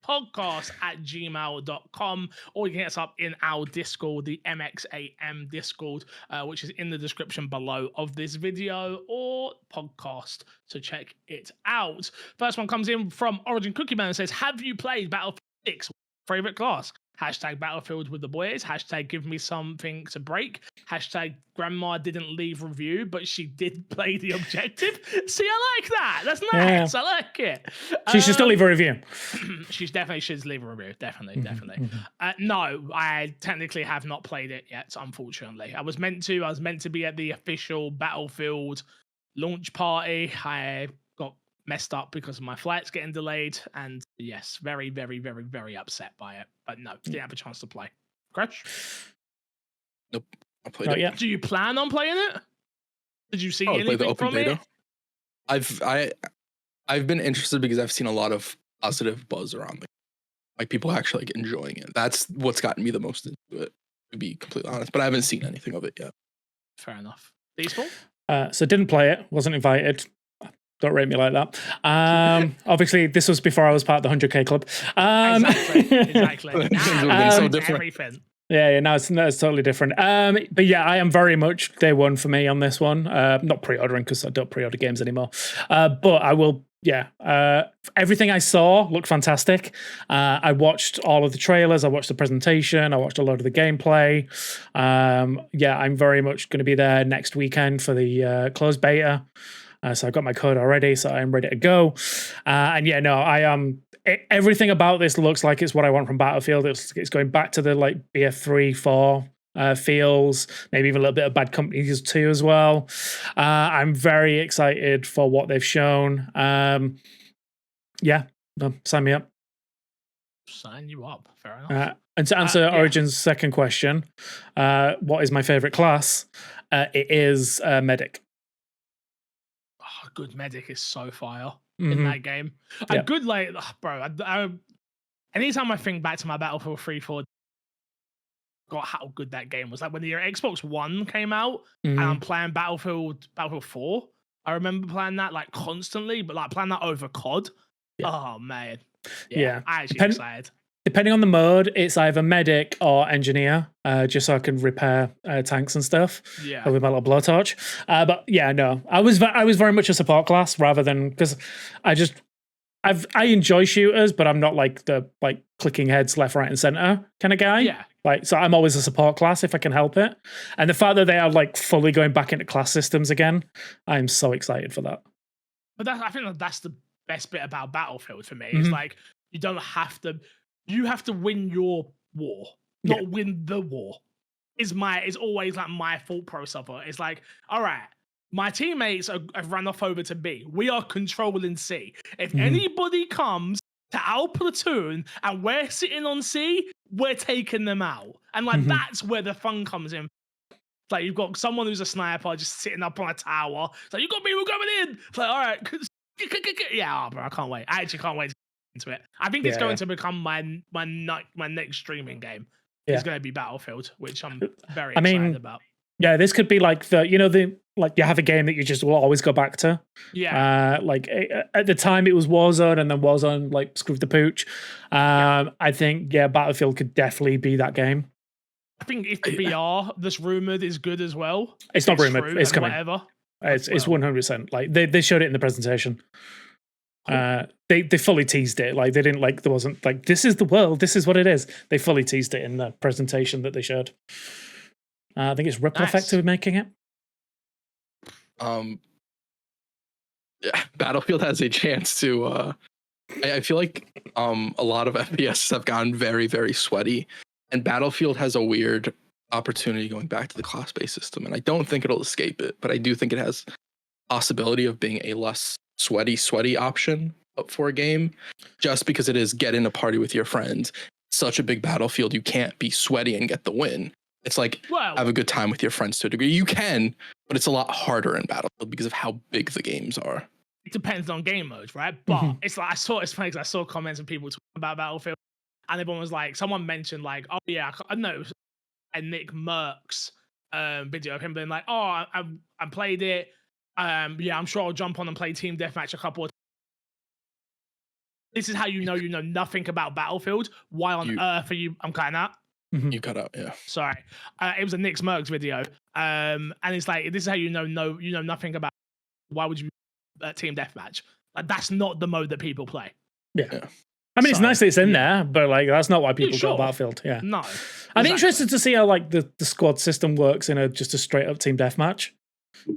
podcast@gmail.com, or you can hit us up in our Discord, the MXAM Discord, which is in the description below of this video or podcast, so check it out. First one comes in from Origin Cookie Man and says, have you played Battlefield 6? Favorite class? Hashtag Battlefield with the boys. Hashtag give me something to break. Hashtag grandma didn't leave review, but she did play the objective. See, I like that. That's nice. I like it. She should still leave a review. She's definitely should leave a review. Definitely. No, I technically have not played it yet, unfortunately. I was meant to be at the official Battlefield launch party. I got messed up because of my flights getting delayed, and yes, very, very, very, very upset by it. But no, didn't have a chance to play. Crash? Nope, I played it. Yet. Do you plan on playing it? Did you see anything from it? I've been interested because I've seen a lot of positive buzz around it. Like people actually like enjoying it. That's what's gotten me the most into it, to be completely honest. But I haven't seen anything of it yet. Fair enough. Peaceful? So didn't play it, wasn't invited. Don't rate me like that. Obviously, this was before I was part of the 100K club. Exactly. Now so different. Everything. Yeah, now it's totally different. But yeah, I am very much day one for me on this one. Not pre-ordering because I don't pre-order games anymore. But I will. Yeah, everything I saw looked fantastic. I watched all of the trailers. I watched the presentation. I watched a lot of the gameplay. Yeah, I'm very much going to be there next weekend for the closed beta. So I got my code already, so I'm ready to go. And yeah, no, I am. Everything about this looks like it's what I want from Battlefield. It's going back to the like BF3, 4 feels, maybe even a little bit of Bad Company 2 as well. I'm very excited for what they've shown. Yeah, sign me up. Sign you up. Fair enough. And to answer Origin's second question, what is my favorite class? It is Medic. Good medic is so fire in that game. A good bro. Anytime I think back to my Battlefield 3 4, got how good that game was. Like when the Xbox One came out, and I'm playing Battlefield 4. I remember playing that like constantly, but like playing that over COD. Yeah. Oh man, I actually excited. Depending on the mode, it's either medic or engineer, just so I can repair tanks and stuff. Yeah, with my little blowtorch. But yeah, no, I was very much a support class rather than because I enjoy shooters, but I'm not like the clicking heads left, right, and center kind of guy. Yeah, so I'm always a support class if I can help it. And the fact that they are like fully going back into class systems again, I'm so excited for that. But I think that's the best bit about Battlefield for me. It's like you don't have to. You have to win your war, not win the war. Is always like my thought process. It's like, all right, my teammates have run off over to B. We are controlling C. If anybody comes to our platoon and we're sitting on C, we're taking them out. And like that's where the fun comes in. It's like you've got someone who's a sniper just sitting up on a tower. It's like, you got people coming in. It's like, all right, yeah, bro, I can't wait. I actually can't wait into it. I think it's going to become my next streaming game. It's going to be Battlefield, which I'm very excited about. Yeah, this could be like you have a game that you just will always go back to. Yeah. At the time it was Warzone, and then Warzone like screwed the pooch. I think Battlefield could definitely be that game. I think if the BR that's rumored is good as well. It's not rumored. It's coming. Whatever. It's 100%. Like they showed it in the presentation. They fully teased it. Like they didn't there wasn't like this is the world, this is what it is. They fully teased it in the presentation that they showed. I think it's Ripple Effect who are making it. Battlefield has a chance to. I feel like a lot of FPS have gotten very, very sweaty, and Battlefield has a weird opportunity going back to the class-based system, and I don't think it'll escape it, but I do think it has possibility of being a less sweaty option for a game, just because it is get in a party with your friends. Such a big Battlefield, you can't be sweaty and get the win. It's like have a good time with your friends to a degree. You can, but it's a lot harder in Battlefield because of how big the games are. It depends on game modes, right? But it's like it's funny because I saw comments of people talking about Battlefield, and everyone was like, someone mentioned like, oh yeah, I know it was a Nick Merckx video of him being like, oh, I played it. Yeah, I'm sure I'll jump on and play Team Deathmatch a couple of times. This is how you know nothing about Battlefield. Why on earth are you? I'm cutting out. You cut out, yeah. Sorry, it was a Nick Merckx video, and it's like this is how you know nothing about. Why would you Team Deathmatch? Like that's not the mode that people play. Yeah. I mean, it's nice that it's in there, but like that's not why people go Battlefield. Yeah. No. I'm interested to see how like the squad system works in just a straight up team deathmatch.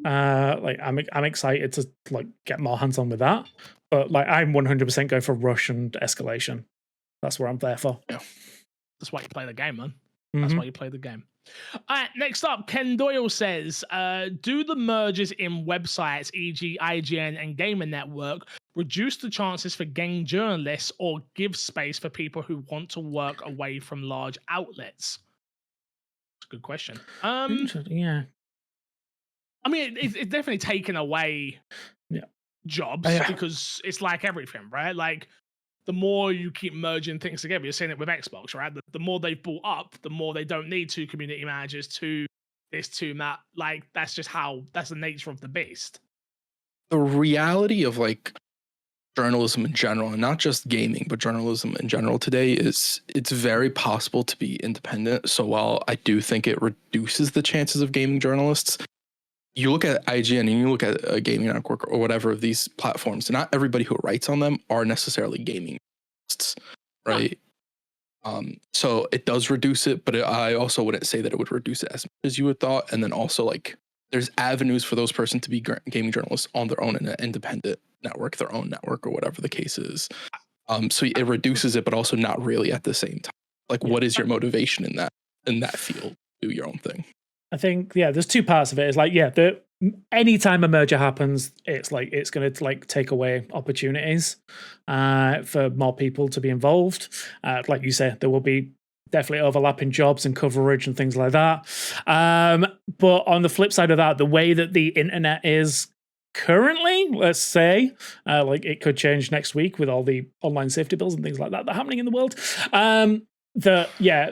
Like I'm excited to like get more hands on with that. But like I'm 100% going for rush and escalation. That's what I'm there for. Yeah. That's why you play the game, man. That's why you play the game. All right, next up, Ken Doyle says, do the mergers in websites, e.g. IGN and Gamer Network, reduce the chances for game journalists or give space for people who want to work away from large outlets? That's a good question. Yeah. I mean, it's definitely taken away jobs because it's like everything, right? Like, the more you keep merging things together, you're seeing it with Xbox, right? The more they've bought up, the more they don't need 2 community managers, 2 this, 2 that. Like, that's the nature of the beast. The reality of like journalism in general, and not just gaming, but journalism in general today is it's very possible to be independent. So while I do think it reduces the chances of gaming journalists, you look at IGN and you look at a gaming network or whatever of these platforms, not everybody who writes on them are necessarily gaming journalists, right? So it does reduce it, but I also wouldn't say that it would reduce it as much as you would thought. And then also like there's avenues for those persons to be gaming journalists on their own in an independent network, their own network or whatever the case is. So it reduces it, but also not really at the same time. Like, what is your motivation in that field? Do your own thing. I think, there's 2 parts of it. It's like, anytime a merger happens, it's like it's going to like take away opportunities for more people to be involved. Like you say, there will be definitely overlapping jobs and coverage and things like that. But on the flip side of that, the way that the internet is currently, let's say, like it could change next week with all the online safety bills and things like that are happening in the world.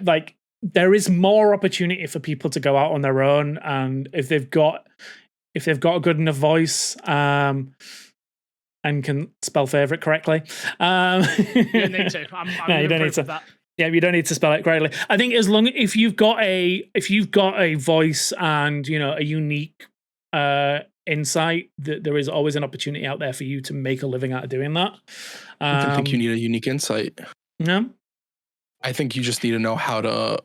Like there is more opportunity for people to go out on their own, and if they've got a good enough voice and can spell favorite correctly, you don't need to. No, you don't need to. That. Yeah, you don't need to spell it correctly. I think if you've got a voice and a unique insight, that there is always an opportunity out there for you to make a living out of doing that. I don't think you need a unique insight. No, I think you just need to know how to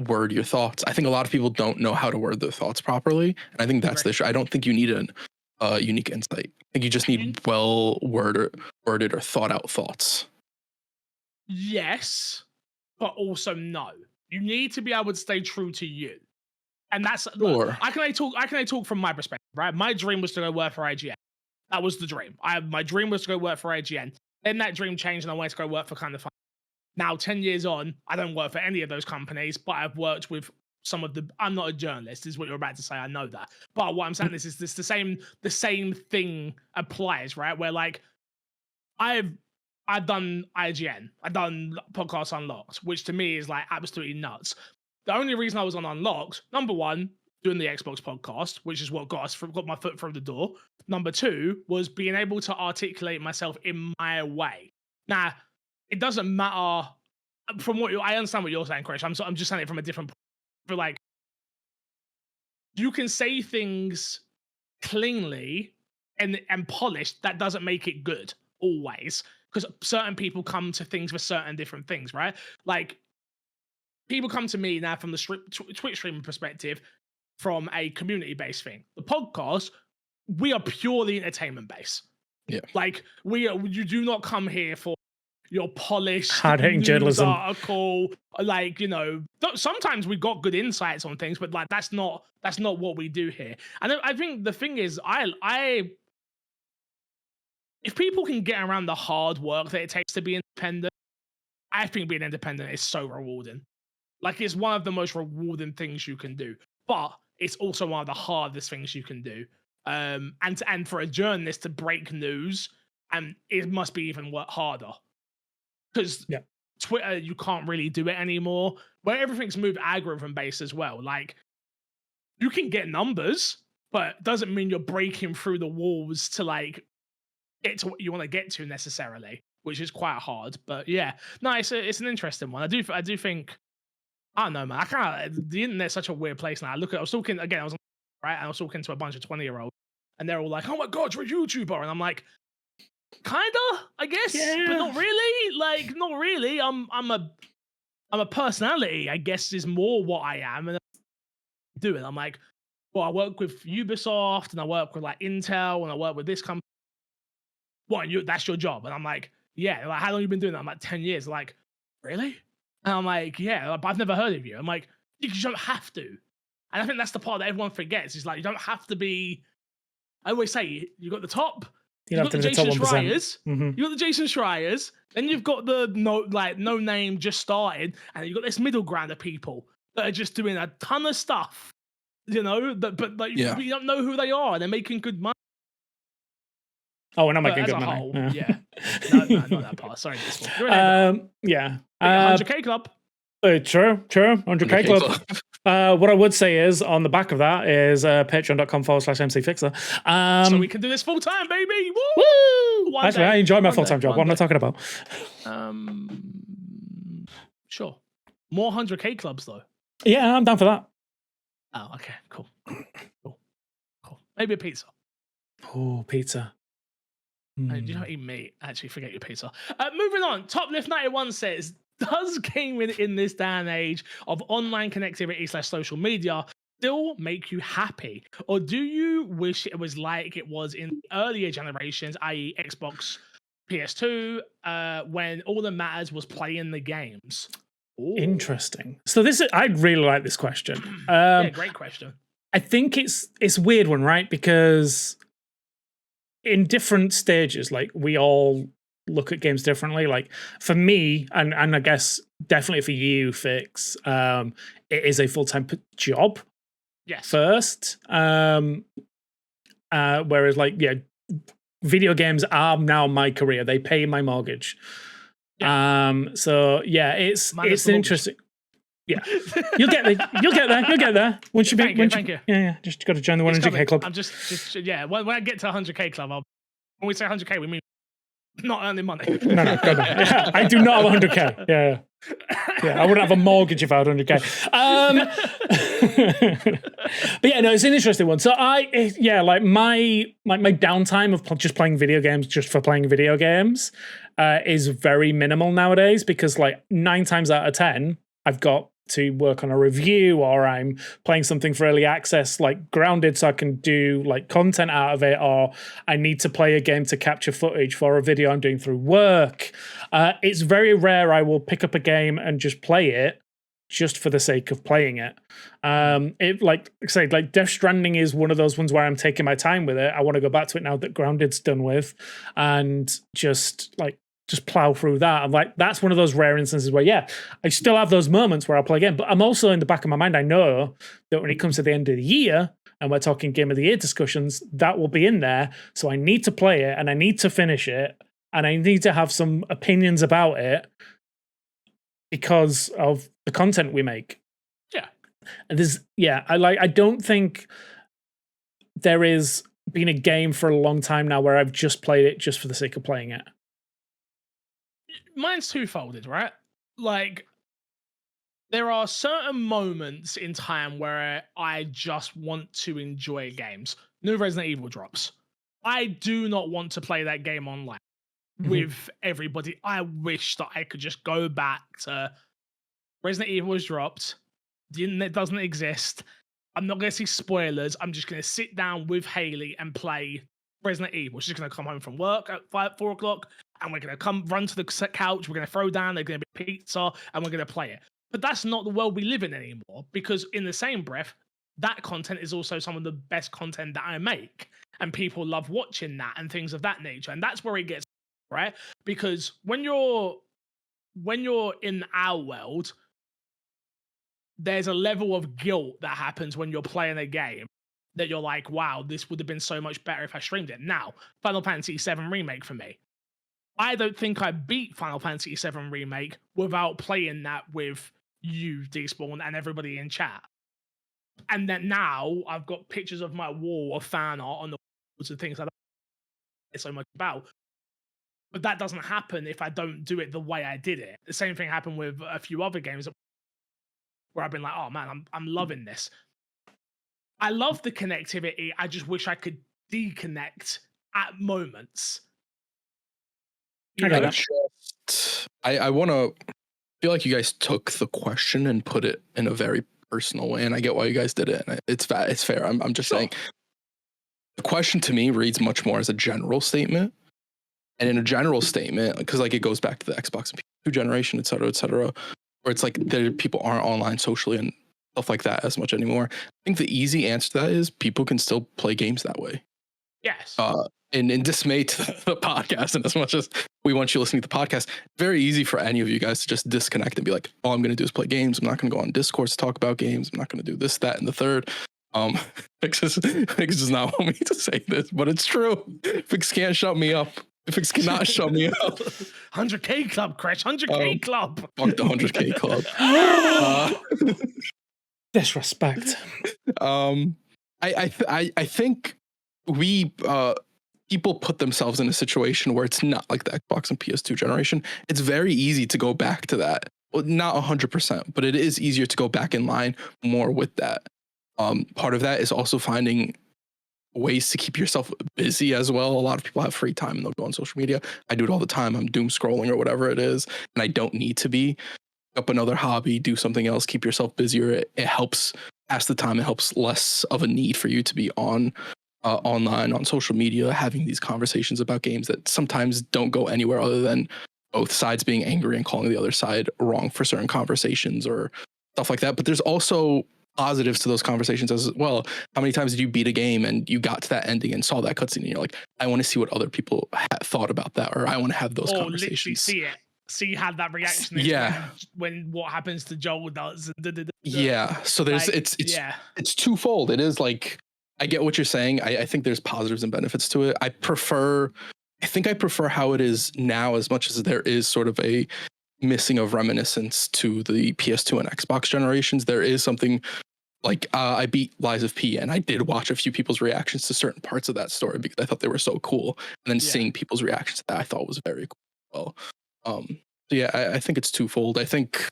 word your thoughts. I think a lot of people don't know how to word their thoughts properly, and I think that's the issue. I don't think you need a unique insight. I think you just need well worded or thought out thoughts. Yes, but also no. You need to be able to stay true to you, and that's sure. I can only talk from my perspective, right? My dream was to go work for IGN. That was the dream. My dream was to go work for IGN. Then that dream changed, and I wanted to go work for Kind of Fun. Now, 10 years on, I don't work for any of those companies, but I've worked with some of the. I'm not a journalist, is what you're about to say. I know that, but what I'm saying is this: the same thing applies, right? Where like I've done IGN, I've done Podcast Unlocked, which to me is like absolutely nuts. The only reason I was on Unlocked, number one, doing the Xbox podcast, which is what got my foot through the door. Number 2 was being able to articulate myself in my way. Now, it doesn't matter from what I understand what you're saying, Chris. I'm just saying it from a different point. For like, you can say things cleanly and polished. That doesn't make it good always, because certain people come to things for certain different things, right? Like, people come to me now from the Twitch streaming perspective, from a community-based thing. The podcast, we are purely entertainment-based. Yeah, like you do not come here for your polished hard-hitting journalism article. Like, sometimes we got good insights on things, but like that's not what we do here. And I think the thing is, if people can get around the hard work that it takes to be independent, I think being independent is so rewarding. Like, it's one of the most rewarding things you can do, but it's also one of the hardest things you can do. And for a journalist to break news, and it must be even harder. Because Twitter, you can't really do it anymore, where everything's moved algorithm based as well. Like, you can get numbers, but doesn't mean you're breaking through the walls to like get to what you want to get to necessarily, which is quite hard. But yeah, no, it's an interesting one. I do think, I don't know, man. The internet's such a weird place now. I was talking to a bunch of 20-year-olds, and they're all like, "Oh my god, you're a YouTuber," and I'm like, Kinda, I guess, but not really. Like, not really. I'm a personality, I guess, is more what I am, and I do it. I'm like, well, I work with Ubisoft, and I work with like Intel, and I work with this company. What? That's your job? And I'm like, yeah. Like, how long you been doing that? I'm like, 10 years. Like, really? And I'm like, yeah. Like, I've never heard of you. I'm like, you don't have to. And I think that's the part that everyone forgets. Is like, you don't have to be. I always say, you got the top. You got the Jason Schreiers. Mm-hmm. You got the Jason Schreiers. Then you've got the no name just started, and you got this middle ground of people that are just doing a ton of stuff. You know, but like you don't know who they are, and they're making good money. Oh, we're not making good money. Whole, yeah. No, not that part. Sorry, yeah. 100K club. True. 100K club. What I would say is, on the back of that is patreon.com/MCFixer. So we can do this full time, baby. Woo! Actually, I enjoy my full time job. What am I talking about? Sure. More 100K clubs, though. Yeah, I'm down for that. Oh, okay. Cool. Maybe a pizza. Oh, pizza. You don't eat meat. Actually, forget your pizza. Moving on. Toplift 91 says, does gaming in this day and age of online connectivity / social media still make you happy? Or do you wish it was like it was in earlier generations, i.e. Xbox, PS2, when all that matters was playing the games? Ooh. Interesting. So I'd really like this question. Yeah, great question. I think it's a weird one, right? Because in different stages, like, we all look at games differently. Like, for me, and I guess definitely for you, Fix, it is a full-time job. Yes. First. Whereas, like, yeah, video games are now my career. They pay my mortgage. Yeah. So yeah, it's interesting. Yeah, you'll get there. Once you thank you. Yeah, just got to join the 100K club. I'm just when I get to 100K club, when we say 100K, we mean not earning money. No, God, no. Yeah, I do not have 100K. Yeah, I wouldn't have a mortgage if I had 100K. But yeah, no, it's an interesting one. So my downtime of just playing video games just for playing video games is very minimal nowadays, because like 9 times out of 10, I've got to work on a review, or I'm playing something for early access like Grounded so I can do like content out of it, or I need to play a game to capture footage for a video I'm doing through work. It's very rare I will pick up a game and just play it just for the sake of playing it. Like Death Stranding is one of those ones where I'm taking my time with it. I want to go back to it now that Grounded's done with, and just plow through that. I'm like, that's one of those rare instances where, yeah, I still have those moments where I'll play again. But I'm also, in the back of my mind, I know that when it comes to the end of the year and we're talking Game of the Year discussions, that will be in there. So I need to play it, and I need to finish it, and I need to have some opinions about it because of the content we make. Yeah. And I don't think there is been a game for a long time now where I've just played it just for the sake of playing it. Mine's twofolded, right? Like, there are certain moments in time where I just want to enjoy games. New Resident Evil drops. I do not want to play that game online with everybody. I wish that I could just go back to Resident Evil was dropped. It doesn't exist. I'm not going to see spoilers. I'm just going to sit down with Haley and play Resident Evil. She's going to come home from work at 4 o'clock, and we're going to run to the couch. We're going to throw down. There's going to be pizza, and we're going to play it. But that's not the world we live in anymore, because in the same breath, that content is also some of the best content that I make, and people love watching that and things of that nature. And that's where it gets, right? Because when you're in our world, there's a level of guilt that happens when you're playing a game that you're like, wow, this would have been so much better if I streamed it. Now, Final Fantasy VII Remake for me. I don't think I beat Final Fantasy VII Remake without playing that with you, Despawn, and everybody in chat. And then now I've got pictures of my wall of fan art on the walls and things I don't know so much about. But that doesn't happen if I don't do it the way I did it. The same thing happened with a few other games where I've been like, oh man, I'm loving this. I love the connectivity. I just wish I could deconnect at moments. I want to feel like you guys took the question and put it in a very personal way, and I get why you guys did it. And it's fair. I'm just saying the question to me reads much more as a general statement, and in a general statement, because like it goes back to the Xbox and PS2 generation, et cetera, where it's like people aren't online socially and stuff like that as much anymore. I think the easy answer to that is people can still play games that way. Yes. And in dismay to the podcast, and as much as we want you listening to the podcast, very easy for any of you guys to just disconnect and be like, all I'm going to do is play games. I'm not going to go on Discord to talk about games. I'm not going to do this, that, and the third. Fix does not want me to say this, but it's true. Fix can't shut me up. Fix cannot shut me up. 100K club, Crash. 100K club. Fuck the 100K club. Disrespect. I think we people put themselves in a situation where it's not like the Xbox and PS2 generation. It's very easy to go back to that. Well, not 100%, but it is easier to go back in line more with that. Part of that is also finding ways to keep yourself busy as well. A lot of people have free time and they'll go on social media. I do it all the time. I'm doom scrolling or whatever it is, and I don't need to be. Up another hobby, do something else, keep yourself busier. It helps pass the time. It helps less of a need for you to be on online, on social media, having these conversations about games that sometimes don't go anywhere other than both sides being angry and calling the other side wrong for certain conversations or stuff like that. But there's also positives to those conversations as well. How many times did you beat a game and you got to that ending and saw that cutscene and you're like, I want to see what other people thought about that, or I want to have those conversations. Literally see how that reaction is when what happens to Joel does. Yeah. So there's it's twofold. It is like, I get what you're saying. I think there's positives and benefits to it. I think I prefer how it is now as much as there is sort of a missing of reminiscence to the PS2 and Xbox generations. There is something like I beat Lies of P and I did watch a few people's reactions to certain parts of that story because I thought they were so cool. And then seeing people's reactions to that I thought was very cool. So I think it's twofold. I think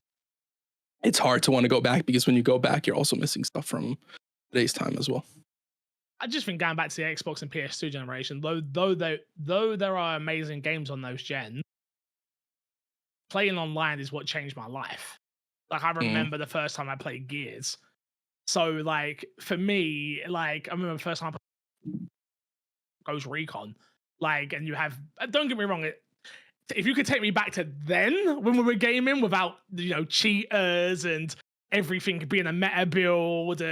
it's hard to want to go back because when you go back, you're also missing stuff from today's time as well. I just think going back to the Xbox and PS2 generation, though there are amazing games on those gens, playing online is what changed my life. Like I remember the first time I played Gears. So like for me, like I remember the first time I played Ghost Recon. Like, and you have, don't get me wrong, if you could take me back to then when we were gaming without, cheaters and everything being a meta build,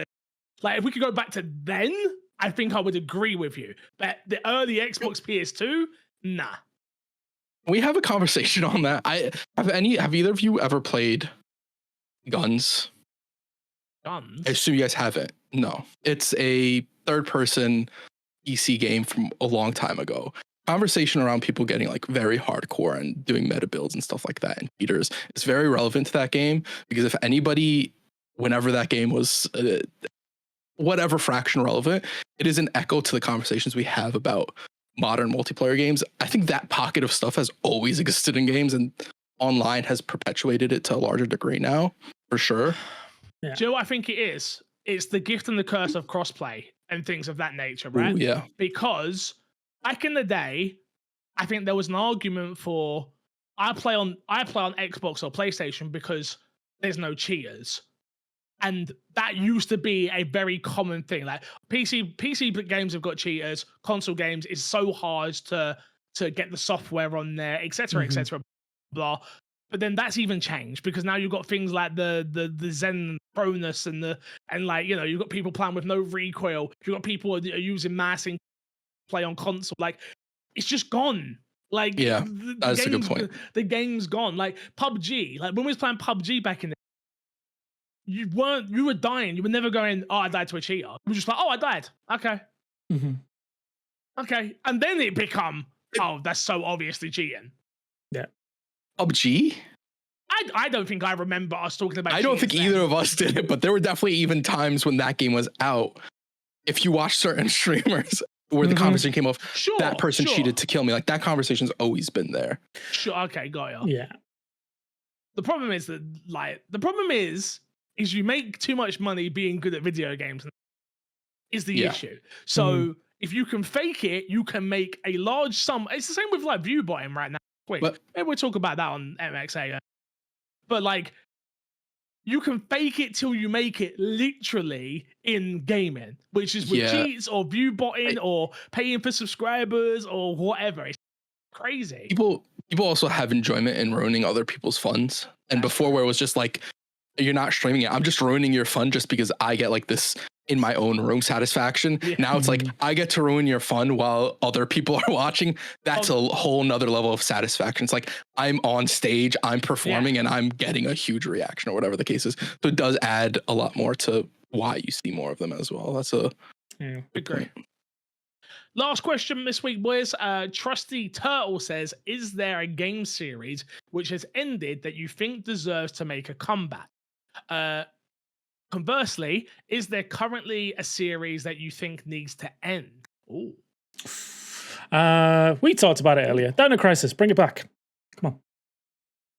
like if we could go back to then, I think I would agree with you. But the early Xbox PS2, nah. We have a conversation on that. Have either of you ever played Guns? Guns? I assume you guys haven't. No. It's a third-person PC game from a long time ago. Conversation around people getting like very hardcore and doing meta builds and stuff like that and cheaters is very relevant to that game because if anybody, whenever that game was whatever fraction relevant, it is an echo to the conversations we have about modern multiplayer games. I think that pocket of stuff has always existed in games and online has perpetuated it to a larger degree now, for sure. Yeah. Do you know what I think it is? It's the gift and the curse of crossplay and things of that nature, right? Ooh, yeah. Because back in the day, I think there was an argument for I play on Xbox or PlayStation because there's no cheaters. And that used to be a very common thing. Like PC games have got cheaters, console games is so hard to get the software on there, etc., blah. But then that's even changed because now you've got things like the Zen Cronus and like, you've got people playing with no recoil. You've got people using mousing play on console. Like it's just gone. Like that's a good point. The game's gone. Like PUBG. Like when we was playing PUBG back in the you were dying. You were never going, oh, I died to a cheater. You were just like, oh, I died. Okay. Okay. And then it become, oh, that's so obviously cheating. Yeah. PUBG? I don't think I remember us talking about I don't think either of us did it, but there were definitely even times when that game was out. If you watch certain streamers where the conversation came off, that person cheated to kill me. Like that conversation's always been there. Sure. Okay. Got you. Yeah. The problem is you make too much money being good at video games is the issue. So if you can fake it, you can make a large sum. It's the same with like view botting right now. Wait, maybe we'll talk about that on MXA. But like, you can fake it till you make it, literally in gaming, which is with cheats or view botting or paying for subscribers or whatever. It's crazy. People also have enjoyment in ruining other people's funds. And before, where it was just like, you're not streaming it, I'm just ruining your fun just because I get like this in my own room satisfaction. Now it's like, I get to ruin your fun while other people are watching. That's a whole nother level of satisfaction. It's like, I'm on stage, I'm performing, and I'm getting a huge reaction or whatever the case is. So it does add a lot more to why you see more of them as well. That's a good point. Last question this week, boys. Trusty Turtle says, is there a game series which has ended that you think deserves to make a comeback? Conversely, is there currently a series that you think needs to end? Ooh. We talked about it earlier. Dino Crisis, bring it back. Come on.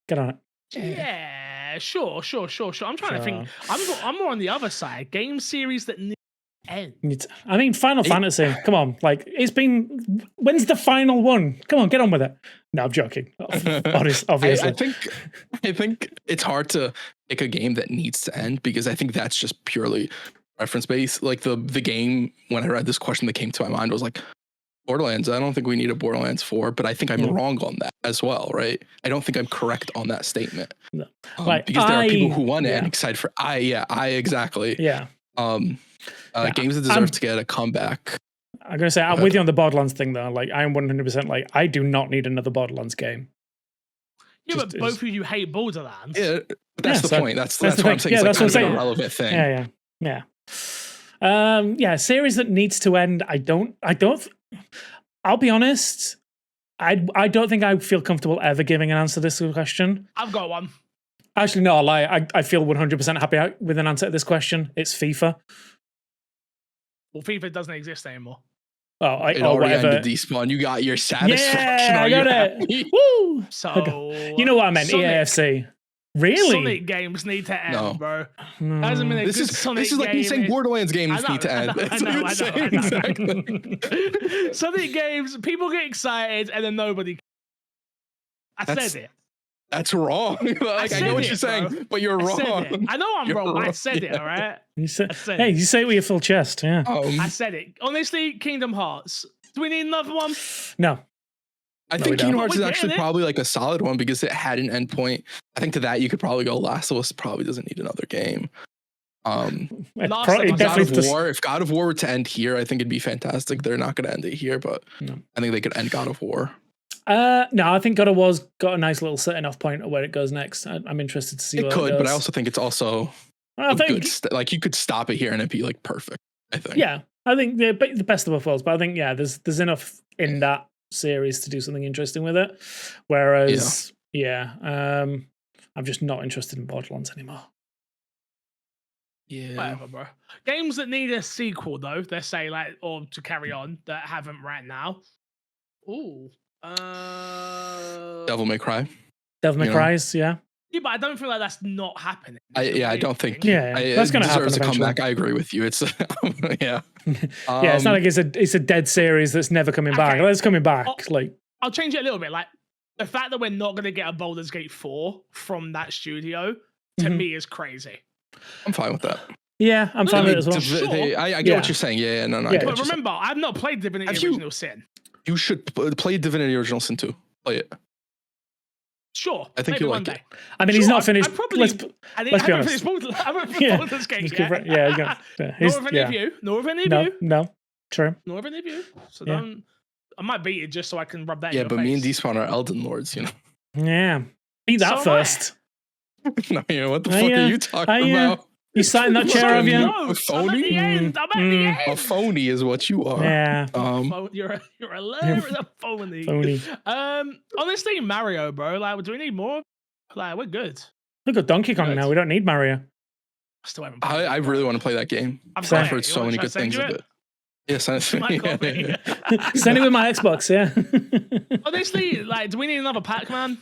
Get on it. Yeah, sure. I'm trying to think. I'm more on the other side. Game series that need to end. I mean, Final Fantasy. Come on. Like, it's been... When's the final one? Come on, get on with it. No, I'm joking. Obviously. I think it's hard to pick a game that needs to end because I think that's just purely reference based. Like the game, when I read this question that came to my mind was like, Borderlands. I don't think we need a Borderlands 4, but I think I'm wrong on that as well, right? I don't think I'm correct on that statement. No. Because there are people who want it and excited for exactly. Yeah. Games that deserve to get a comeback. I'm gonna say I'm with you on the Borderlands thing though. Like I'm 100% like I do not need another Borderlands game. Yeah, but both of you hate Borderlands. Yeah, that's the point. That's what I'm saying. It's like kind of an irrelevant thing. Yeah. Series that needs to end. I don't. I'll be honest. I don't think I feel comfortable ever giving an answer to this question. I've got one. Actually, no, I'll lie. I feel 100% happy with an answer to this question. It's FIFA. Well, FIFA doesn't exist anymore. Oh, it already ended Despawn. You got your satisfaction. Yeah, I got it. Woo! So you know what I meant? EAFC. Really? Sonic games need to end, bro. Hasn't been a this good is Sonic this is like me saying Borderlands games need to end. I know. Exactly. Sonic games, people get excited and then nobody. Said it. That's wrong. Like, I know what you're saying, but you're wrong. I know I'm wrong. I said it, all right? You said it with your full chest, yeah. I said it. Honestly, Kingdom Hearts. Do we need another one? No. I think Kingdom Hearts is actually probably like a solid one because it had an endpoint. I think to that you could probably go Last of Us probably doesn't need another game. If God of War were to end here, I think it'd be fantastic. They're not going to end it here, but I think they could end God of War. No, I think God of War's got a nice little setting off point of where it goes next. I'm interested to see where it goes. But I also think it's also like you could stop it here and it'd be like perfect. I think. Yeah, I think the best of both worlds. But I think there's enough in that series to do something interesting with it. Whereas, I'm just not interested in Borderlands anymore. Yeah, whatever, bro. Games that need a sequel though, let's say or to carry on that haven't right now. Ooh. Devil May Cry. Devil May Cry's, yeah. Yeah, but I don't feel like that's not happening. I don't think. That's going to happen. Deserves a comeback. I agree with you. It's yeah. It's not like it's a dead series that's never coming back. It's coming back. I'll change it a little bit. Like the fact that we're not going to get a Baldur's Gate 4 from that studio to me is crazy. I'm fine with that. Yeah, I'm fine with it as well. I get what you're saying. Yeah, no. But remember, I've not played Divinity Original Sin. You should play Divinity Original Sin 2. Play it. Sure. I think you'll like it. I mean, he's not finished. Let's be honest. I haven't finished Baldur's Gate yet. Nor of any of you. No. True. Nor of any of you. So I might beat it just so I can rub that in your but face. Me and Despawn are Elden Lords, you know. Yeah. Beat that first. No, what the fuck are you talking about? You sat in that chair, have you? A phony? I'm at the end. A phony is what you are. Yeah. You're a phony. Honestly, Mario, bro. Like, do we need more? Like, we're good. We've got Donkey Kong now. We don't need Mario. Still haven't played I really want to play that game. I've heard so many good things of it. Yeah, send it to me. Send it with my Xbox, yeah. Honestly, like, do we need another Pac-Man?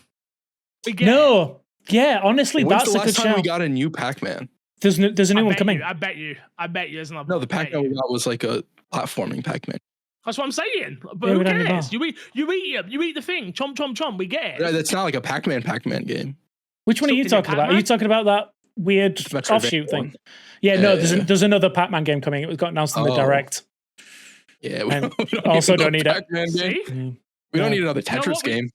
No. Yeah, honestly, When's that's the a good last time shout. we got a new Pac-Man? There's a new one coming. I bet you there's another. No, the Pac-Man we got was like a platforming Pac-Man. That's what I'm saying. But Yeah, who we don't need cares? more. You eat the thing. Chomp, chomp, chomp. We get it. Yeah, that's not like a Pac-Man game. Which one are you Is it talking about? Are you talking about that weird Metroidvania offshoot one. thing? Yeah, no, Yeah. there's another Pac-Man game coming. It got announced in the Direct. Yeah, And we don't also need don't need it. Pac-Man game. See? We don't No. need another know Tetris what? game.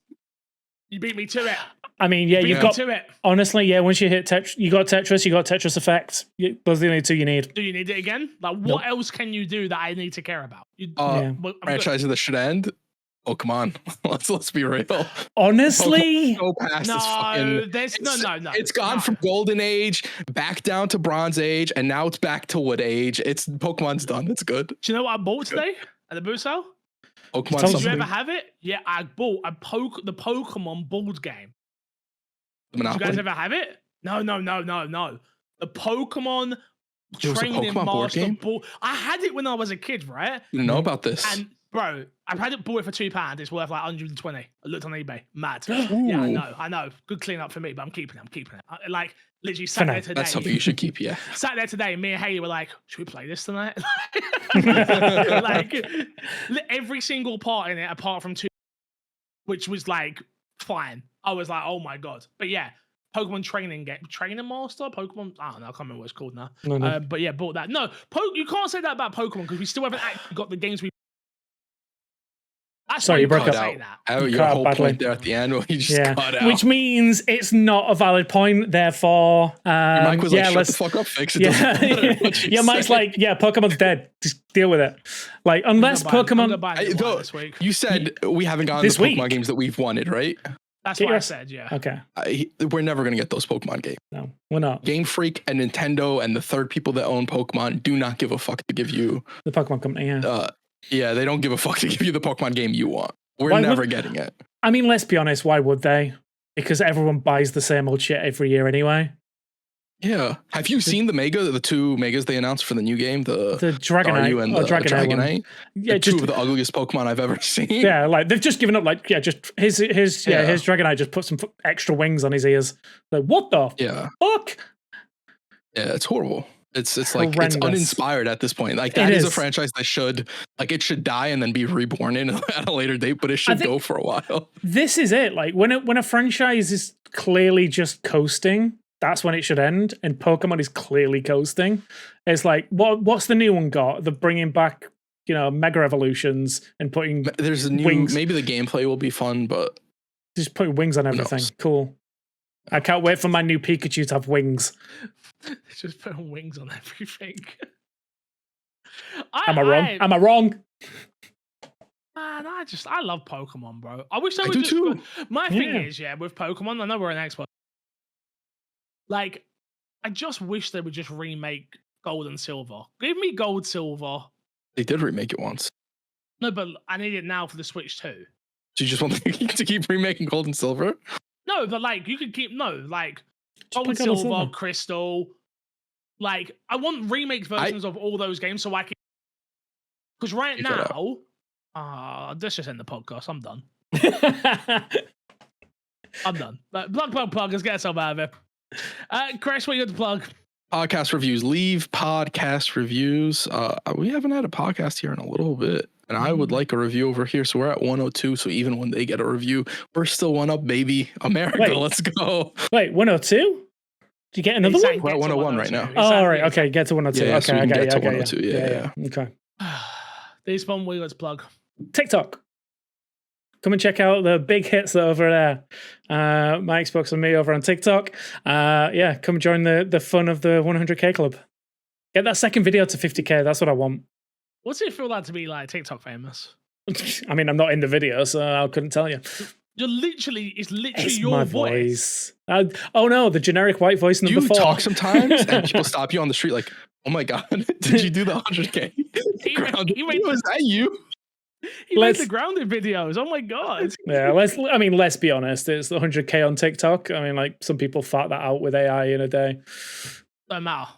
You beat me to it. I mean, yeah, You you've beat got me to it. honestly, yeah. Once you hit Tetris, you got Tetris Effect. Those are the only two you need. Do you need it again? Like, Nope. what else can you do that I need to care about? Yeah. Well, I'm good. Franchise that should end. Oh, come on. let's be real. Honestly, Go past this fucking. No, there's no. It's gone from Golden Age back down to Bronze Age, and now it's back to Wood Age. It's Pokemon's done. It's good. Do you know what I bought today at the boot sale? Pokemon. Tell Did us. you something. ever have it? Yeah, I bought the Pokemon board game. Did you Monopoly. guys ever have it? No. The Pokemon There was a Training Pokemon board Master game? Board. I had it when I was a kid, right? Didn't know about this. And bro, I've had it bought it for £2. It's worth like 120. I looked on eBay. Mad. Yeah, I know. Good cleanup for me, but I'm keeping it. Like literally sat there today. That's something you should keep. Yeah. Sat there today, me and Haley were like, should we play this tonight? Like every single part in it, apart from 2, which was like fine. I was like, oh my god. But yeah, Pokemon training master, Pokemon. I don't know. I can't remember what it's called now. No. But yeah, bought that. No, you can't say that about Pokemon because we still haven't actually got the games we. That's Sorry, why you broke can't up. say that. Oh, You your cut out whole badly. point there at the end, where you just cut out. which means it's not a valid point. Therefore, Your mic was like, yeah, shut the fuck up, fix it. yeah, Doesn't matter what you your mic's say. like, yeah, Pokemon's dead. Just deal with it. Like, unless I'm gonna Pokemon, buy a new one this week. You said we haven't gotten This the Pokemon week? games that we've wanted, right? That's Get what I yours. said. Yeah. okay, We're never gonna get those Pokemon games. no, we're not. Game Freak and Nintendo and the third people that own Pokemon do not give a fuck to give you. The Pokemon company, yeah. Yeah, they don't give a fuck to give you the Pokemon game you want. We're Why never would- getting it. I mean, let's be honest. Why would they? Because everyone buys the same old shit every year anyway. Yeah. Have you seen the 2 megas they announced for the new game? The Dragonite Staryu and or the Dragonite. one. Dragonite. Yeah, Two just of the ugliest Pokemon I've ever seen. yeah, like they've just given up. Like, yeah, just his Yeah. his Dragonite just put some extra wings on his ears. Like, what the Yeah. fuck? Yeah, it's horrible. It's like Horrendous. it's uninspired at this point. Like It that is a is. franchise that should die and then be reborn in at a later date, but it should think- go for a while. This is it. Like when a franchise is clearly just coasting, that's when it should end. And Pokemon is clearly coasting. It's like, what's the new one got? They're bringing back, Mega Evolutions and putting There's a new Wings. maybe the gameplay will be fun, but just putting wings on everything. knows? Cool. I can't wait for my new Pikachu to have wings. Just putting wings on everything. Am I wrong? Am I wrong? Man, I love Pokemon, bro. I wish they I would do just. too. My thing Yeah. is, with Pokemon, I know we're an expert. Like, I just wish they would just remake Gold and Silver. Give me Gold, Silver. They did remake it once. No, but I need it now for the Switch too. Do you just want to keep remaking Gold and Silver? No, but like you could keep like Just play Gold, Gold and Silver, Silver. Crystal. Like, I want remake versions of all those games so I can. Because right Check that now, let's just end the podcast. I'm done. I'm done. But plug. Let's get yourself out of here. Chris, what you got to plug? Podcast reviews. Leave podcast reviews. We haven't had a podcast here in a little bit, and I would like a review over here. So we're at 102. So even when they get a review, we're still one up, baby. America, Wait. let's go. Wait, 102? Did you get another He's one? saying We're at get to 101 right now. 102. Oh, He's all saying right. get to Okay, get to 102. Yeah, so okay, we can I get to got you. 102, yeah. Okay. These one we got to plug. TikTok. Come and check out the big hits over there. My Xbox and me over on TikTok. Yeah, come join the fun of the 100K club. Get that second video to 50K. That's what I want. What's it feel like to be like TikTok famous? I mean, I'm not in the video, so I couldn't tell you. It's literally It's your my voice. Oh no, the generic white voice number You 4. talk sometimes, and people stop you on the street like, "Oh my god, did you do the 100K?" He Grounded. made Was that you? He made the grounded videos. Oh my god. Yeah, let's be honest. It's the 100K on TikTok. I mean, like some people fart that out with AI in a day. Don't matter.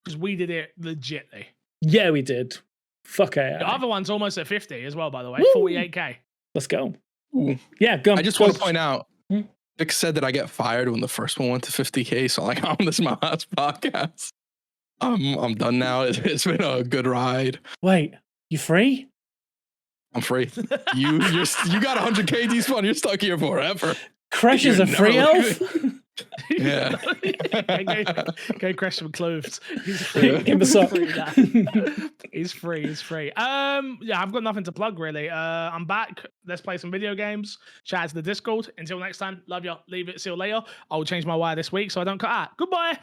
Because we did it legitly. Yeah, we did. Fuck AI. The other one's almost at 50 as well, by the way. Woo. 48K. Let's go. Ooh. Yeah, go. I just go. want to point out, Hmm? Vic said that I get fired when the first one went to 50K. So like, this is my last podcast. I'm done now. It's been a good ride. Wait, you free? I'm free. You got 100k despawn. You're stuck here forever. Crash is a free elf. Yeah. Go crash some clothes. He's free. Give us up. He's free. Yeah, I've got nothing to plug really. I'm back. Let's play some video games. Shout out to the Discord. Until next time, love you. Leave it. See you later. I'll change my wire this week so I don't cut out. Goodbye.